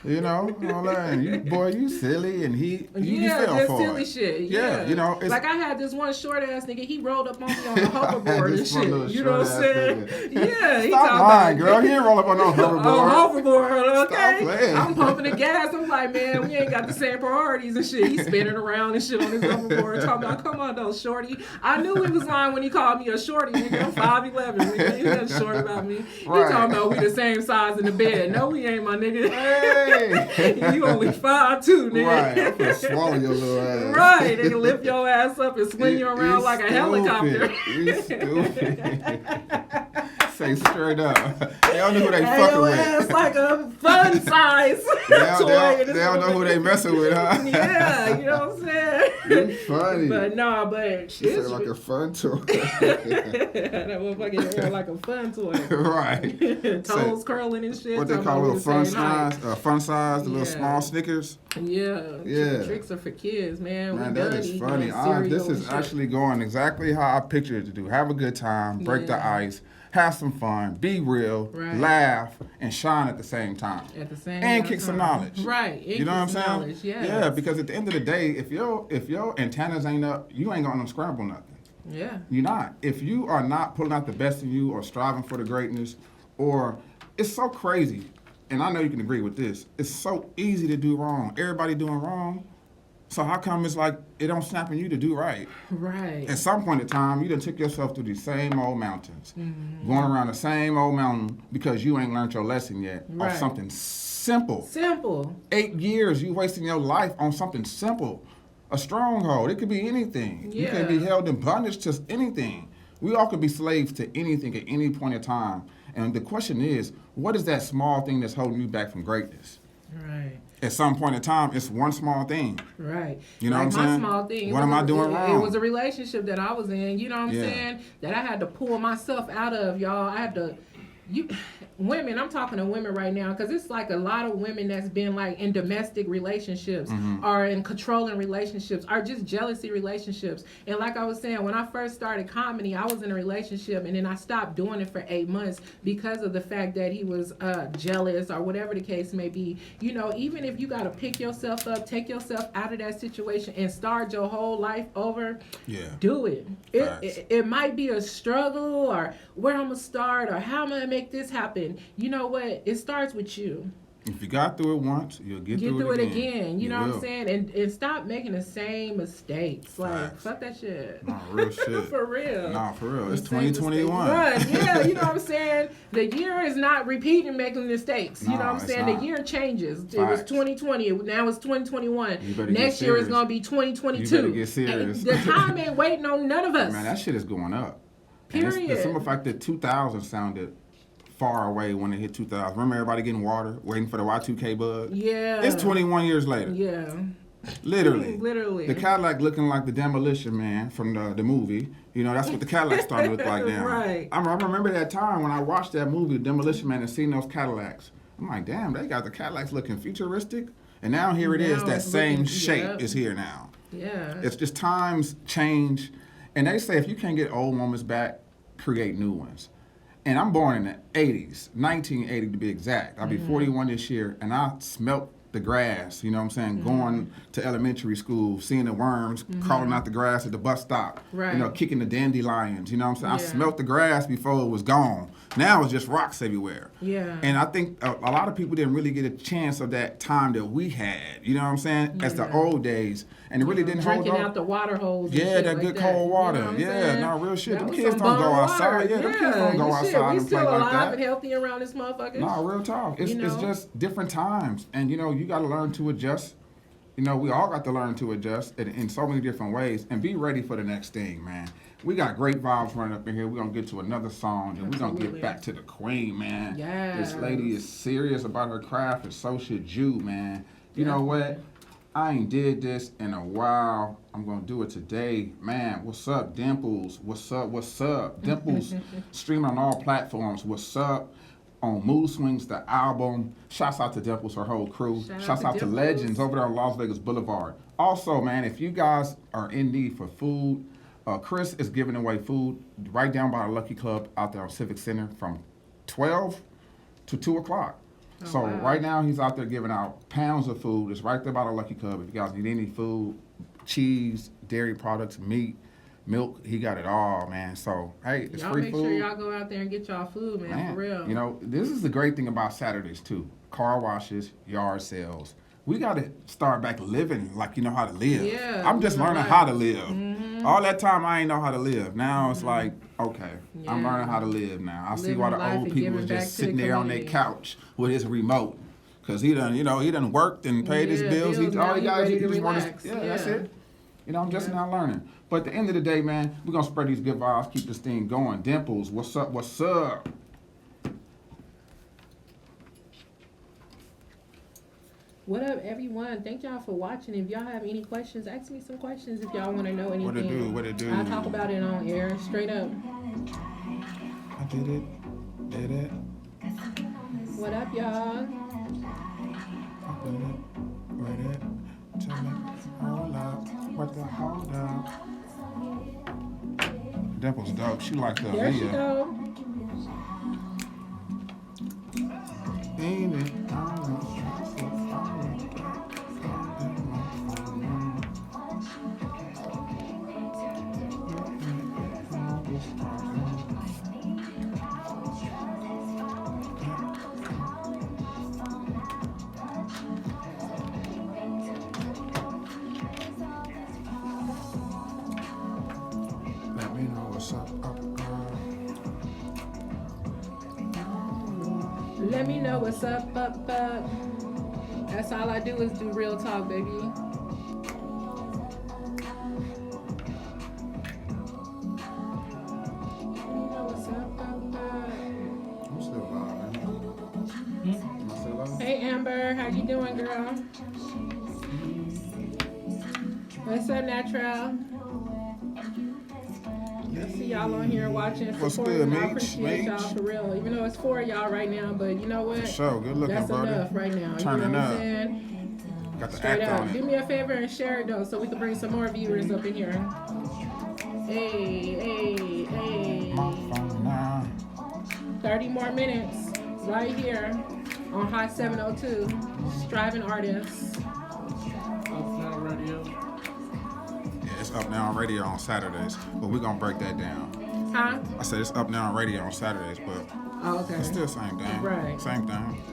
You know, all that. And you, boy, you silly, and you Yeah, fell just for silly it. shit. Yeah, you know, it's like I had this one short ass nigga. He rolled up on me on the hoverboard and This one shit. little You know what I'm short-ass saying? nigga. Yeah, he Stop talking lying, about- girl. He didn't roll up on no hoverboard. Oh, hoverboard, okay. playing. I'm pumping the gas. I'm like, man, we ain't got the same priorities and shit. He's spinning around and shit on his hoverboard, talking about, come on, though, shorty. I knew he was lying when he called me a shorty, nigga. I'm 5'11", nigga. He nothing short about me. Right. He talking about we the same size in the bed. No, we ain't, my nigga. Hey. You only 5'2", nigga. Right, I'm gonna swallow your little ass. Right, they can lift your ass up and swing you around You like a stupid. helicopter. You stupid. Say straight up. They don't know who they Hey, fucking your with. ass like a fun size They toy. don't, in this they don't know who they messing with, huh? Yeah, you know what I'm saying? You funny. But nah, but She said it's like a fun toy. that motherfucker air like a fun toy. Right. Toes curling and shit. What they talking call about little we the fun same height. size, the little Yeah. small Snickers. Yeah. Yeah. Tricks are for kids, man. Man, we that done is eating funny. cereal This and is shit. actually going exactly how I pictured it to do. Have a good time, break the Yeah. ice, have some fun, be real, Right. laugh, and shine at the same time. At the same And time. kick some knowledge. Right. You know what I'm saying? Knowledge, yes. Yeah, because at the end of the day, if your antennas ain't up, you ain't gonna scramble nothing. Yeah. You're not. If you are not pulling out the best in you or striving for the greatness, or it's so crazy, and I know you can agree with this, it's so easy to do wrong. Everybody doing wrong. So how come it's like it don't snap in you to do right? Right. At some point in time, you done took yourself through these same old mountains, going around the same old mountain because you ain't learned your lesson yet Right. on something simple. Simple. 8 years you wasting your life on something simple. A stronghold. It could be anything. You can be Yeah. held in bondage to anything. We all could be slaves to anything at any point in time. And the question is, what is that small thing that's holding you back from greatness? Right. At some point in time, it's one small thing. Right. You know like what I'm saying? my small thing. What am I doing It wrong? was a relationship that I was in, you know what I'm Yeah. saying? That I had to pull myself out of, y'all. I had to, women, I'm talking to women right now, because it's like a lot of women that's been like in domestic relationships Mm-hmm. or in controlling relationships or just jealousy relationships. And like I was saying, when I first started comedy, I was in a relationship and then I stopped doing it for 8 months because of the fact that he was jealous or whatever the case may be. You know, even if you got to pick yourself up, take yourself out of that situation and start your whole life over, Yeah. do it. Facts. It might be a struggle or where I'm going to start or how I'm going to make this happen. You know what? It starts with you. If you got through it once, you'll get through it again. You know what will. I'm saying? And stop making the same mistakes. Like, Facts. fuck that shit. Nah, real shit. For real. Nah, for real. It's The same mistake. 2021. Right, yeah, you know what I'm saying? The year is not repeating making mistakes. You know No, what I'm it's saying? not. The year changes. It was Facts. 2020. Now it's 2021. You better Next get year is serious. going to be 2022. You better get serious. And the time ain't waiting on none of us. Man, that shit is going up. And Period. the simple fact that 2000 sounded far away when it hit 2000. Remember everybody getting water, waiting for the Y2K bug? Yeah. It's 21 years later. Yeah. Literally. Literally. The Cadillac looking like the Demolition Man from the movie. You know, that's what the Cadillac starting to look like now. Right. I remember that time when I watched that movie, Demolition Man, and seen those Cadillacs. I'm like, damn, they got the Cadillacs looking futuristic. And now here it is, Now that it's same looking- shape yep. is here now. Yeah. It's just times change. And they say if you can't get old moments back, create new ones. And I'm born in the 80s, 1980 to be exact. I'll be 41 this year, and I smelt the grass, you know what I'm saying? Going to elementary school, seeing the worms crawling out the grass at the bus stop, Right. you know, kicking the dandelions, you know what I'm saying? I Yeah. smelt the grass before it was gone. Now it's just rocks everywhere. Yeah. And I think a lot of people didn't really get a chance of that time that we had, you know what I'm saying? As the Yeah. old days. And it really didn't hold Drinking up. out the water hose. and Yeah, shit that like good that. cold water. You know what I'm Yeah, saying? no, real shit. That Them was kids some don't go bomb outside. water. Yeah, them kids don't go you outside shit, we and play still like alive that. and healthy around this motherfucker. No, real talk. It's, You it's know? just different times. And, you know, you got to learn to adjust. You know, we all got to learn to adjust in so many different ways and be ready for the next thing, man. We got great vibes running up in here. We're going to get to another song, and we're going to Absolutely. get back to the queen, man. Yes. This lady is serious about her craft, and so should you, man. You know what? I ain't did this in a while. I'm going to do it today. Man, what's up, Dimples? What's up? What's up? Dimples streaming on all platforms. What's up? On Mood Swings, the album. Shouts out to Dimples, her whole crew. Shout out Shouts to out to Dimples. Legends over there on Las Vegas Boulevard. Also, man, if you guys are in need for food, Chris is giving away food right down by the Lucky Club out there on Civic Center from 12 to 2 o'clock. So wow. right now he's out there giving out pounds of food. It's right there by the Lucky Club. If you guys need any food, cheese, dairy products, meat, milk, he got it all, man. So, hey, it's Y'all free make food. sure y'all go out there and get y'all food, man, for real. You know, this is the great thing about Saturdays too. Car washes, yard sales. We got to start back living like you know how to live. Yeah, I'm just you're learning right. how to live. All that time I ain't know how to live. Now it's like, okay, I'm Yeah. learning how to live now. I see why Living the life old and people giving was back just to the sitting there on their community. couch with his remote. Cause he done worked and paid his Yeah, bills. bills, All now he he got is ready he to just want relax. yeah, that's Yeah. it. You know, I'm just Yeah. now learning. But at the end of the day, man, we're gonna spread these good vibes, keep this thing going. Dimples, what's up? What's up? What up, everyone? Thank y'all for watching. If y'all have any questions, ask me some questions if y'all want to know anything. What it do? What it do? I'll talk about it on air, straight up. I did it. Did it. What up, y'all? I did it. Wait it. Tell me. Hold up. What the hold up? Dimples dope. She like the There she go. Ain't it? Let me know what's up. That's all I do is do real talk, baby. I'm still live, man. Am I still live? Hey Amber, how you doing, girl? What's up, Natural? I see y'all on here watching, What's supporting. good, I Meech? appreciate y'all Meech? for real. Even though it's 4 of y'all right now, but you know what? For sure. Good looking, That's brother. enough right now. Turning you know what up. I'm saying? Got the Straight act up. on Do it. me a favor and share it though, so we can bring some more viewers up in here. Hey. My phone now. 30 more minutes right here on Hot 702. Striving Artists. Uptown Radio. Yeah, it's up now on radio on Saturdays, but we're gonna break that down. Huh? I said it's up now on radio on Saturdays, but Oh, okay. it's still the same thing. Right. Same thing.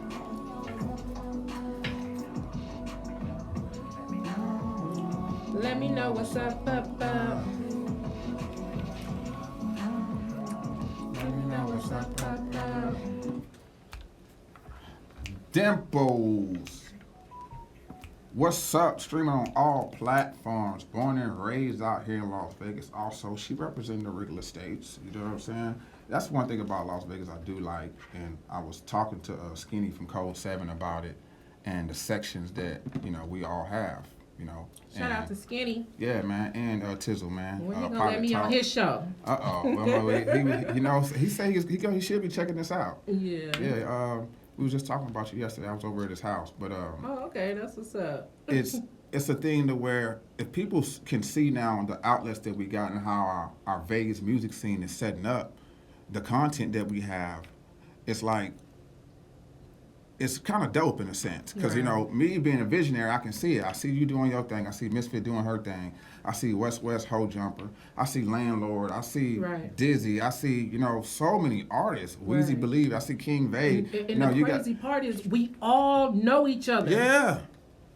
Let me know what's up. Let me know what's up. Dimples. What's up? Streaming on all platforms. Born and raised out here in Las Vegas. Also, she representing the Wrigley Estates. You know what I'm saying? That's one thing about Las Vegas I do like. And I was talking to Skinny from Code 7 about it and the sections that, you know, we all have, you know. Shout out to Skinny. Yeah, man. And Tizzle, man. When you gonna Pilot let me on Talk. his show? Well, he knows. He said he should be checking this out. Yeah. Yeah. We was just talking about you yesterday. I was over at his house, but Oh, okay. That's what's up. it's a thing to where if people can see now the outlets that we got and how our Vegas music scene is setting up, the content that we have, it's like it's kind of dope in a sense because you know me being a visionary, I can see it. I see you doing your thing. I see Misfit doing her thing. I see West Ho Jumper. I see Landlord. I see Dizzy. I see, you know, so many artists. Weezy Believe. I see King Vade. And the crazy part is we all know each other. Yeah.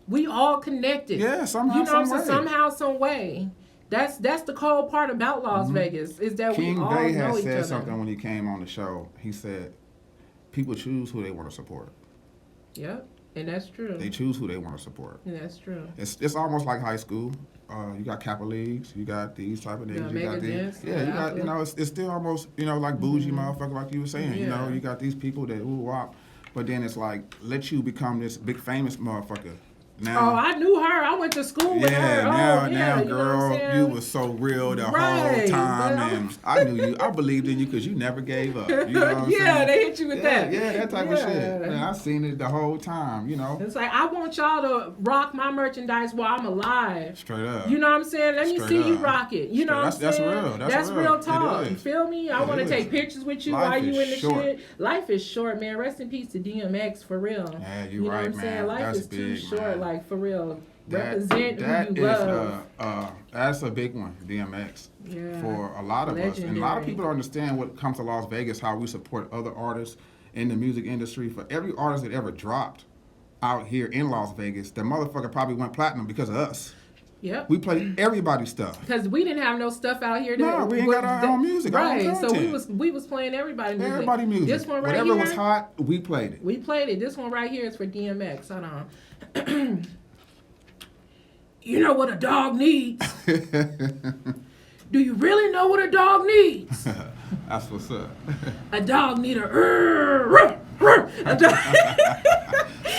We all connected. Yeah, somehow, you know what I'm saying? some way. Somehow, some way. That's the cold part about Las Vegas is that King we all Vade know had each said other. something when he came on the show. He said, people choose who they want to support. Yep, and that's true. They choose who they want to support. And that's true. It's almost like high school. You got Kappa Leagues, you got these type of niggas, you got these. Yeah, you got, you know, it's still almost, you know, like bougie motherfucker, like you were saying. You know, you got these people that wop, but then it's like, let you become this big famous motherfucker. Now, Oh, I knew her. I went to school with her. now, Oh, yeah, now, girl, you was so real the whole time, and I knew you. I believed in you because you never gave up. You know what I'm saying? They hit you with that. Yeah, that type of shit. Man, I seen it the whole time. You know, It's like I want y'all to rock my merchandise while I'm alive. straight up. You know what I'm saying? Let me Straight see you up. rock it. You know what I'm That's saying? real. That's real It talk. is. You feel me? I It want to is. take pictures with you Life while you is in the short. shit. Life is short, man. Rest in peace to DMX for real. Yeah, you know right, what I'm saying? man. Life That's is too big, short, man. like for real. That Represent who you is love. that's a big one, DMX. Yeah. For a lot of us, and a lot of Legendary. people don't understand what comes to Las Vegas, how we support other artists in the music industry. For every artist that ever dropped out here in Las Vegas, the motherfucker probably went platinum because of us. Yep. We played everybody's stuff. Because we didn't have no stuff out here. No, we ain't got our own music, our own Right. So content. we was playing everybody's music. Everybody music. This one right Whatever here. was hot, we played it. We played it. This one right here is for DMX. Hold on. You know what a dog needs? Do you really know what a dog needs? That's what's up. A dog need a dog.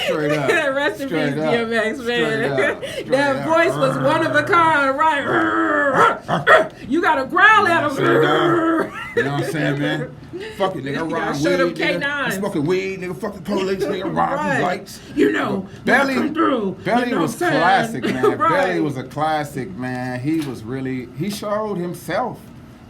Straight up. Rest in peace, Straight up. DMX, Straight man. up. Straight That up. voice was one of a kind, right? You gotta growl at him. Straight up. You know what I'm saying, man? Fuck it, nigga. You Rob gotta weed, show them nigga. K9s. You smoking weed, nigga. Fuck the police, nigga. Rob Right. these lights. You know, Belly, come through. Belly You know was what I'm saying? classic, man. Right. Belly was a classic, man. He was really, he showed himself.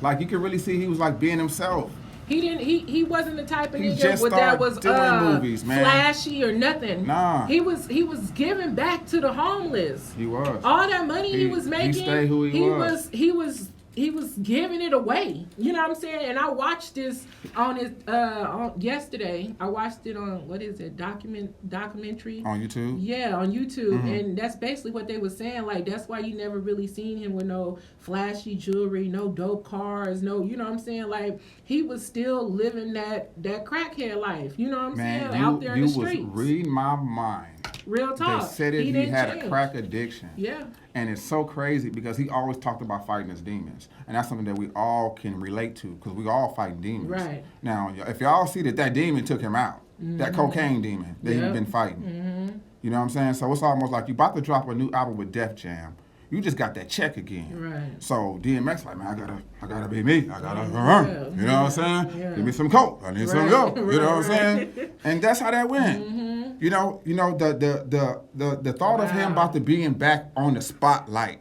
Like, you could really see he was like being himself. He wasn't the type of He nigga just that started was doing movies, man. flashy or nothing. Nah. He was giving back to the homeless. He was. All that money he was making. He stayed who he was. He was he was giving it away. You know what I'm saying? And I watched this on his on yesterday. I watched it on what is it? Documentary On YouTube? Yeah, on YouTube, and that's basically what they were saying. Like that's why you never really seen him with no flashy jewelry, no dope cars, no. You know what I'm saying? Like he was still living that crackhead life. You know what I'm Man, saying? Out there in the you was streets. reading my mind. Real talk. They said it, he didn't had change. a crack addiction. Yeah. And it's so crazy because he always talked about fighting his demons. And that's something that we all can relate to because we all fight demons. Right. Now, if y'all see that demon took him out, that cocaine demon that he's been fighting. You know what I'm saying? So it's almost like you about to drop a new album with Def Jam. You just got that check again. Right. So DMX like, man, I gotta be me. I gotta, you know what I'm saying? Yeah. Give me some coke. I need some yo. You know what I'm saying? And that's how that went. You know, the thought of him about to being back on the spotlight.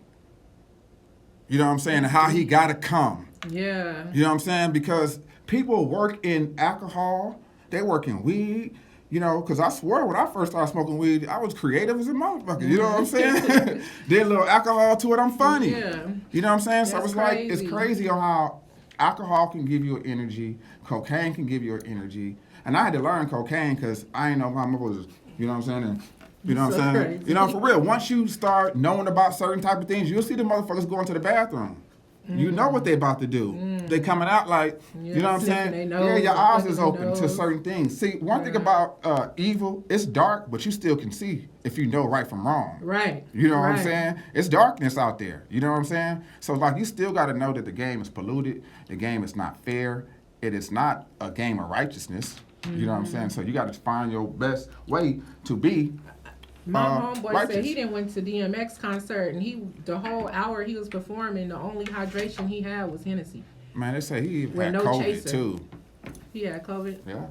You know what I'm saying? And how he gotta come. Yeah. You know what I'm saying? Because people work in alcohol, they work in weed. You know, because I swear when I first started smoking weed, I was creative as a motherfucker. You know what I'm saying? Did a little alcohol to it, I'm funny. Yeah. You know what I'm saying? So That's it's like, crazy. it's crazy on how alcohol can give you energy, cocaine can give you energy. And I had to learn cocaine because I didn't know my mother was, you know what I'm saying? And, you know what I'm saying? Crazy. You know, for real, once you start knowing about certain type of things, you'll see the motherfuckers going to the bathroom. You know what they about to do. They coming out like, you know what I'm sniffing saying? their nose, Yeah, your eyes is their open to nose. certain things. See, one thing about evil, it's dark, but you still can see if you know right from wrong. Right. You know what I'm Right. saying? It's darkness out there. You know what I'm saying? So like you still got to know that the game is polluted. The game is not fair. It is not a game of righteousness. You know what I'm saying? So you got to find your best way to be. My homeboy righteous. said he didn't went to DMX concert and the whole hour he was performing, the only hydration he had was Hennessy. Man, they say he even With had no COVID chaser. too. He had COVID. Yeah,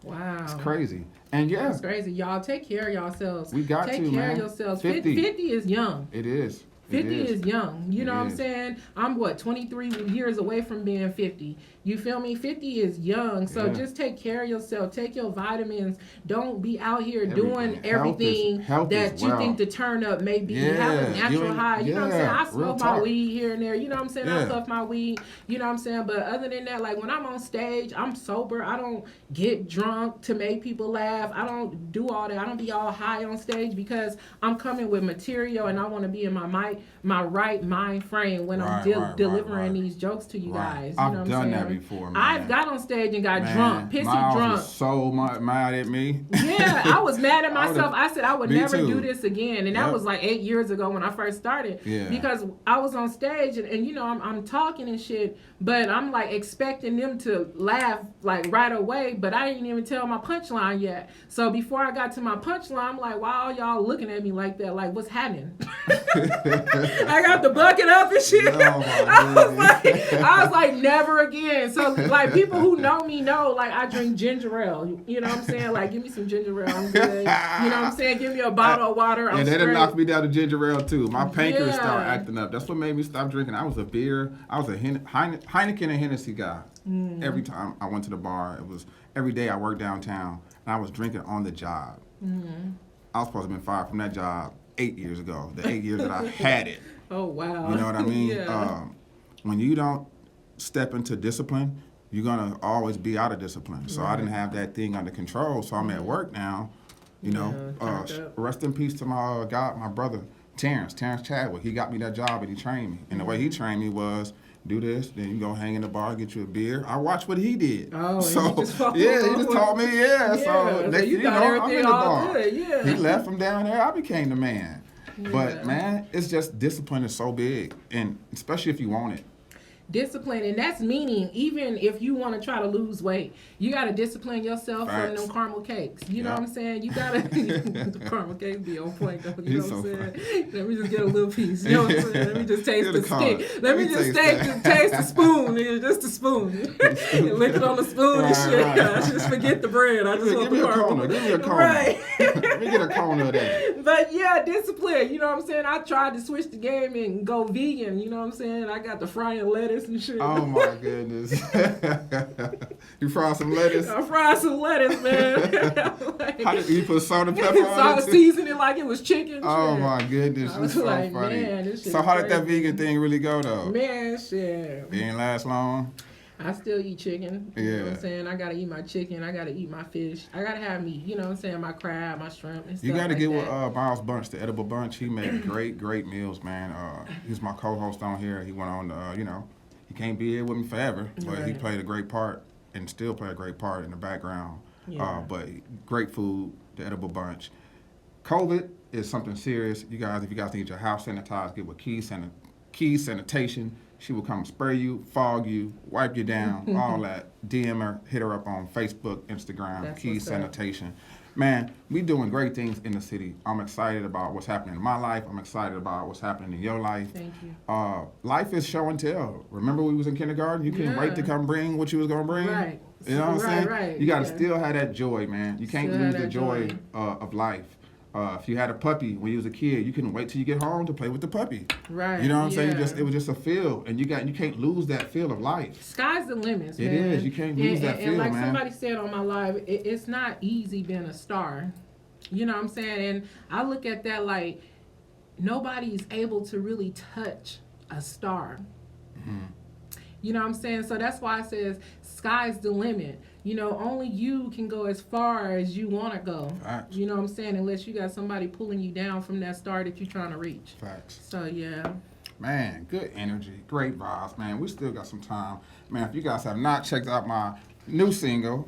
Wow. it's crazy. And yeah, That's crazy. Y'all take care of yourselves. We got take to, care man. of yourselves. 50. 50 is young. it is. 50 is young. You know It what I'm is. saying? I'm 23 years away from being 50. You feel me? 50 is young. So Yeah. just take care of yourself. Take your vitamins. Don't be out here Everything. doing Health is- everything health that is you wealth. think the turn up may be. Yeah, Have a you natural ain't- high. You know what I'm saying? yeah, I real smoke my talk. weed here and there. You know what I'm saying? I Yeah. puff my weed. You know what I'm saying? But other than that, like when I'm on stage, I'm sober. I don't get drunk to make people laugh. I don't do all that. I don't be all high on stage because I'm coming with material and I want to be in my right mind frame when I'm Right, delivering right. these jokes to you Right. guys. You I've know what done I'm that saying? before, man. I've got on stage and got Man, drunk, pissy Miles drunk. was so mad at me. Yeah, I was mad at I would've- myself. I said I would Me never too. do this again, and that Yep. was like 8 years ago when I first started. Yeah. Because I was on stage and you know I'm talking and shit, but I'm like expecting them to laugh like right away, but I didn't even tell my punchline yet. So before I got to my punchline, I'm like, why are y'all looking at me like that? Like, what's happening? I got the bucket up and shit. Oh, my I was like, never again. So like people who know me know like I drink ginger ale. You know what I'm saying? Like give me some ginger ale, I'm good. You know what I'm saying? Give me a bottle of water. I'm And they done straight. knocked me down to ginger ale too. My pancreas Yeah. started acting up. That's what made me stop drinking. I was a Heineken and Hennessy guy. Mm. Every time I went to the bar, it was every day I worked downtown and I was drinking on the job. Mm-hmm. I was supposed to have been fired from that job 8 years ago. The 8 years that I had it. Oh wow. You know what I mean? Yeah. When you don't step into discipline, you're gonna always be out of discipline. So I didn't have that thing under control. So I'm at work now. You know, Yeah, turned up. rest in peace to my my brother Terrence Chadwick. He got me that job and he trained me. And the way he trained me was do this, then you go hang in the bar, get you a beer. I watched what he did. Oh, and so you just followed yeah, he up just with- taught me. Yeah, Yeah, so so next you thing got I'm everything in the all bar. good, yeah. He left from down there. I became the man. Yeah. But man, it's just discipline is so big, and especially if you want it. Discipline, and that's meaning even if you want to try to lose weight, you got to discipline yourself from Facts. them caramel cakes. You know Yeah. what I'm saying? You got to, the caramel cakes be on point though. You know He's what I'm so saying? Let me just get a little piece. You know what I'm saying? Let me just taste Get the a cone. stick. Let me just taste the spoon. Just the spoon. Lick it on the spoon and Right, shit. right. I just forget the bread. I just Give want me the a caramel. corner. Give me a corner. Right. Let me get a corner of that. But yeah, discipline. You know what I'm saying? I tried to switch the game and go vegan. You know what I'm saying? I got the frying lettuce lettuce and shit. Oh my goodness. You fried some lettuce? I fried some lettuce, man. Like, How did you put salt and pepper on so it? too? season it like it was chicken. Oh shit. my goodness, I it's was so like, funny. man, this shit So how did that crazy. vegan thing really go though? Man, shit. It didn't last long. I still eat chicken. You know what Yeah. I'm saying? I gotta eat my chicken. I gotta eat my fish. I gotta have meat. You know what I'm saying? My crab, my shrimp, and stuff You got to like get that. with Miles Bunch, the Edible Bunch. He made great meals, man. He's my co-host on here. He went on, he can't be here with me forever, but he Right. played a great part and still play a great part in the background. Yeah. But great food, the Edible Bunch. COVID is something serious. You guys, if you guys need your house sanitized, get with Key Sanitation. She will come spray you, fog you, wipe you down, all that. DM her, hit her up on Facebook, Instagram, That's Key what's up. Sanitation. Man, we doing great things in the city. I'm excited about what's happening in my life. I'm excited about what's happening in your life. Thank you. Life is show and tell. Remember we was in kindergarten? You couldn't wait to Yeah. come bring what you was going to bring? Right. You know what I'm Right, saying? right, You got to yeah. still have that joy, man. You can't Still lose have the that joy, joy. of life. If you had a puppy when you was a kid, you couldn't wait till you get home to play with the puppy. Right. You know what I'm saying? yeah. It was just a feel, and you can't lose that feel of life. Sky's the limits, It man. is. You can't lose that and feel, like man. somebody said on my live, it's not easy being a star. You know what I'm saying? And I look at that like nobody's able to really touch a star. Mm-hmm. You know what I'm saying? So that's why it says sky's the limit. You know, only you can go as far as you want to go. Facts. You know what I'm saying? Unless you got somebody pulling you down from that star that you're trying to reach. Facts. So yeah. Man, good energy, great vibes, man. We still got some time. Man, if you guys have not checked out my new single,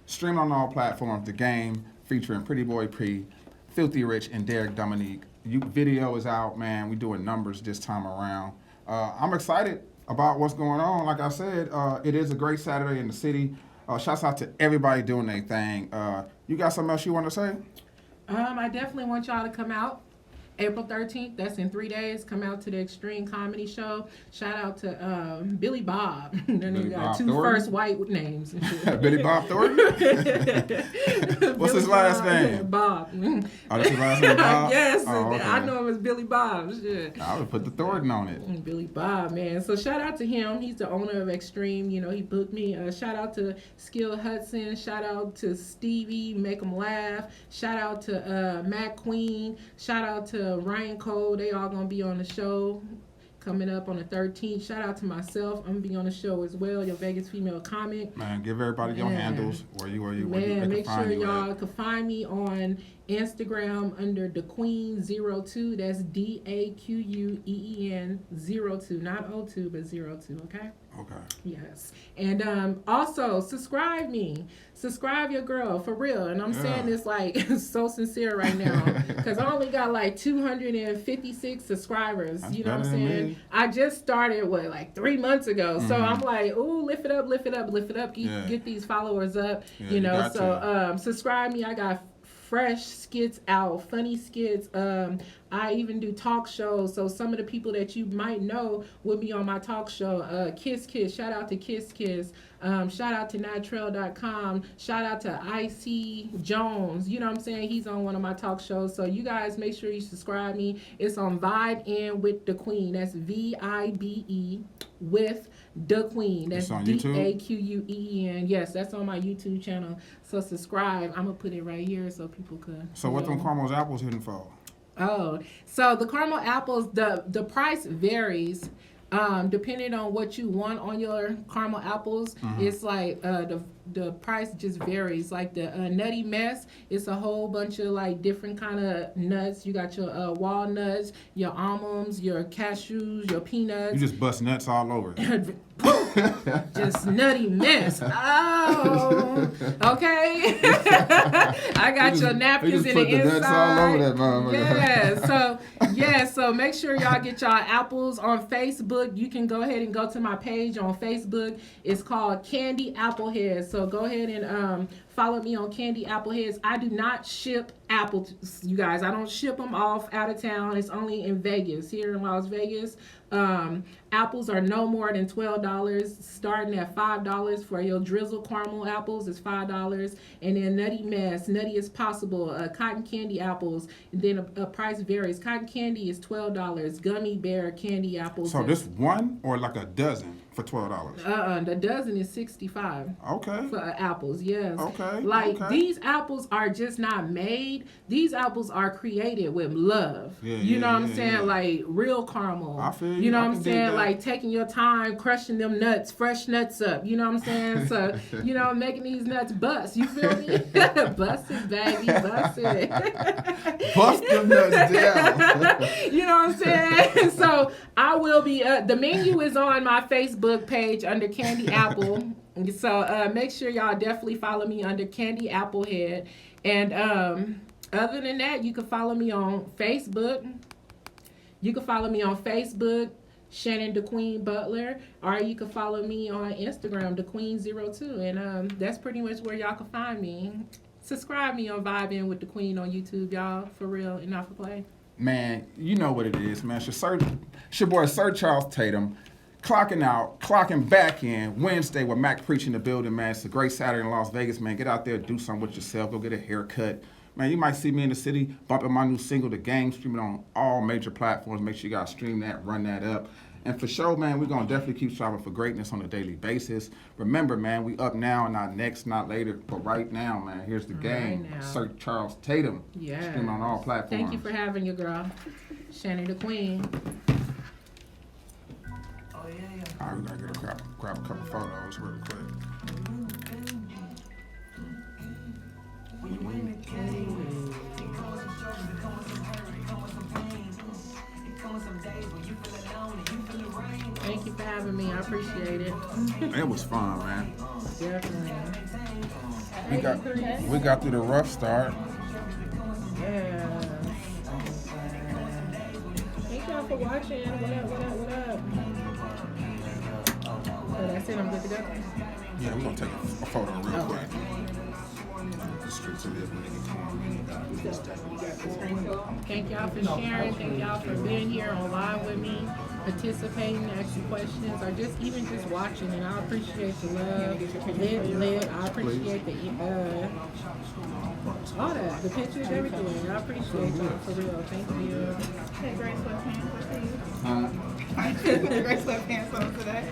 streaming on all platforms, The Game, featuring Pretty Boy P, Filthy Rich, and Derek Dominique. Video is out, man. We doing numbers this time around. I'm excited about what's going on. Like I said, it is a great Saturday in the city. Shouts out to everybody doing their thing. You got something else you want to say? I definitely want y'all to come out. April 13th, that's in 3 days. Come out to the Extreme Comedy Show. Shout out to Billy Bob. Then Billy they got Bob two Thornton? first white names. Billy Bob Thornton? What's his Billy last Bob, name? Bob. Oh, that's his last name, Bob? Yes, Oh, okay. I know him as Billy Bob. Shit. I would put the Thornton on it. Billy Bob, man. So shout out to him. He's the owner of Extreme. You know, he booked me. Shout out to Skill Hudson. Shout out to Stevie, Make 'em Laugh. Shout out to Matt Queen. Shout out to Ryan Cole. They all gonna be on the show coming up on the 13th. Shout out to myself. I'm gonna be on the show as well. Your Vegas Female Comic. Man, give everybody your Man. handles where you they Man, can make find sure you y'all at. can find me on Instagram under DaQueen02. That's DAQUEEN 02, not 02, but 02. Okay. Okay. Yes. And also subscribe me. Subscribe your girl for real. And I'm saying this like so sincere right now because I only got like 256 subscribers. That's You know what I'm better than saying? me. I just started like 3 months ago. So I'm like, ooh, lift it up. Yeah. Get these followers up. Yeah, you you know, got so subscribe me. I got fresh skits out, funny skits. I even do talk shows. So some of the people that you might know will be on my talk show. Kiss Kiss. Shout out to Kiss Kiss. Shout out to Natrail.com. Shout out to IC Jones. You know what I'm saying? He's on one of my talk shows. So you guys make sure you subscribe me. It's on Vibe In with the Queen. That's VIBE with the Queen. That's It's on YouTube? DAQUEEN. Yes, that's on my YouTube channel. So subscribe. I'm gonna put it right here so people could. So what them caramels apples hitting for? Oh, so the caramel apples, the price varies. Depending on what you want on your caramel apples, it's like the price just varies. Like the Nutty Mess, it's a whole bunch of like different kind of nuts. You got your walnuts, your almonds, your cashews, your peanuts. You just bust nuts all over. Just Nutty Mess. Oh, okay. I got your napkins in the put the inside. nuts all over that motherfucker. So make sure y'all get y'all apples on Facebook. You can go ahead and go to my page on Facebook. It's called Candy Appleheads. So go ahead and follow me on Candy Appleheads. I do not ship apples, you guys. I don't ship them off out of town. It's only in Vegas, here in Las Vegas. Apples are no more than $12, starting at $5 for your drizzle caramel apples is $5, and then Nutty Mess, Nutty as Possible, cotton candy apples, and then a price varies. Cotton candy is $12, gummy bear candy apples. So is- this one or like a dozen? for $12. The dozen is 65 Okay. for apples. Yes. Okay, Like okay. these apples are just not made. These apples are created with love. Yeah, you know yeah, what I'm yeah, saying? yeah. Like real caramel. I feel You you. know I what I'm can dig saying? that. Like taking your time, crushing them nuts, fresh nuts up. You know what I'm saying? So you know, making these nuts bust. You feel me? Bust it, baby, bust it. Bust them nuts down. You know what I'm saying? So I will be. The menu is on my Facebook page under Candy Apple. So make sure y'all definitely follow me under Candy Applehead. And other than that, you can follow me on Facebook. You can follow me on Facebook, Shannon DeQueen Butler, or you can follow me on Instagram, DeQueen02. And that's pretty much where y'all can find me. Subscribe me on Vibing with the Queen on YouTube, y'all. For real and not for play. Man, you know what it is, man. It's your boy Sir Charles Tatum, clocking out, clocking back in Wednesday with Mac preaching the building, man. It's a great Saturday in Las Vegas, man. Get out there, do something with yourself. Go get a haircut. Man, you might see me in the city bumping my new single, The Game, streaming on all major platforms. Make sure you guys stream that, run that up. And for sure, man, we're going to definitely keep striving for greatness on a daily basis. Remember, man, we up now, not next, not later, but right now, man. Here's The Game. now. Sir Charles Tatum. Yes. Streaming on all platforms. Thank you for having your girl, Shannon the Queen. Oh yeah, yeah. All right, we got to get grab a couple photos real quick. When you win the game, it comes with some struggles, it comes with some hurt, it comes with some pain. It comes with some days when you feel alone and you feel the rain. Thank you for having me. I appreciate it. It was fun, man. Definitely. We got through the rough start. Yeah. Thank y'all for watching. What up, what up, what up? So that's it. I'm good to go. Yeah, we're going to take a photo real quick. The streets of Thank y'all for sharing. Thank y'all for being here on live with me, participating, asking questions, or just even just watching. And I appreciate the love. Lit. I appreciate the all that, the pictures, everything. I appreciate you for real. Thank you. Hey, Grace, what pants for you? Huh? Grace, what pants on today?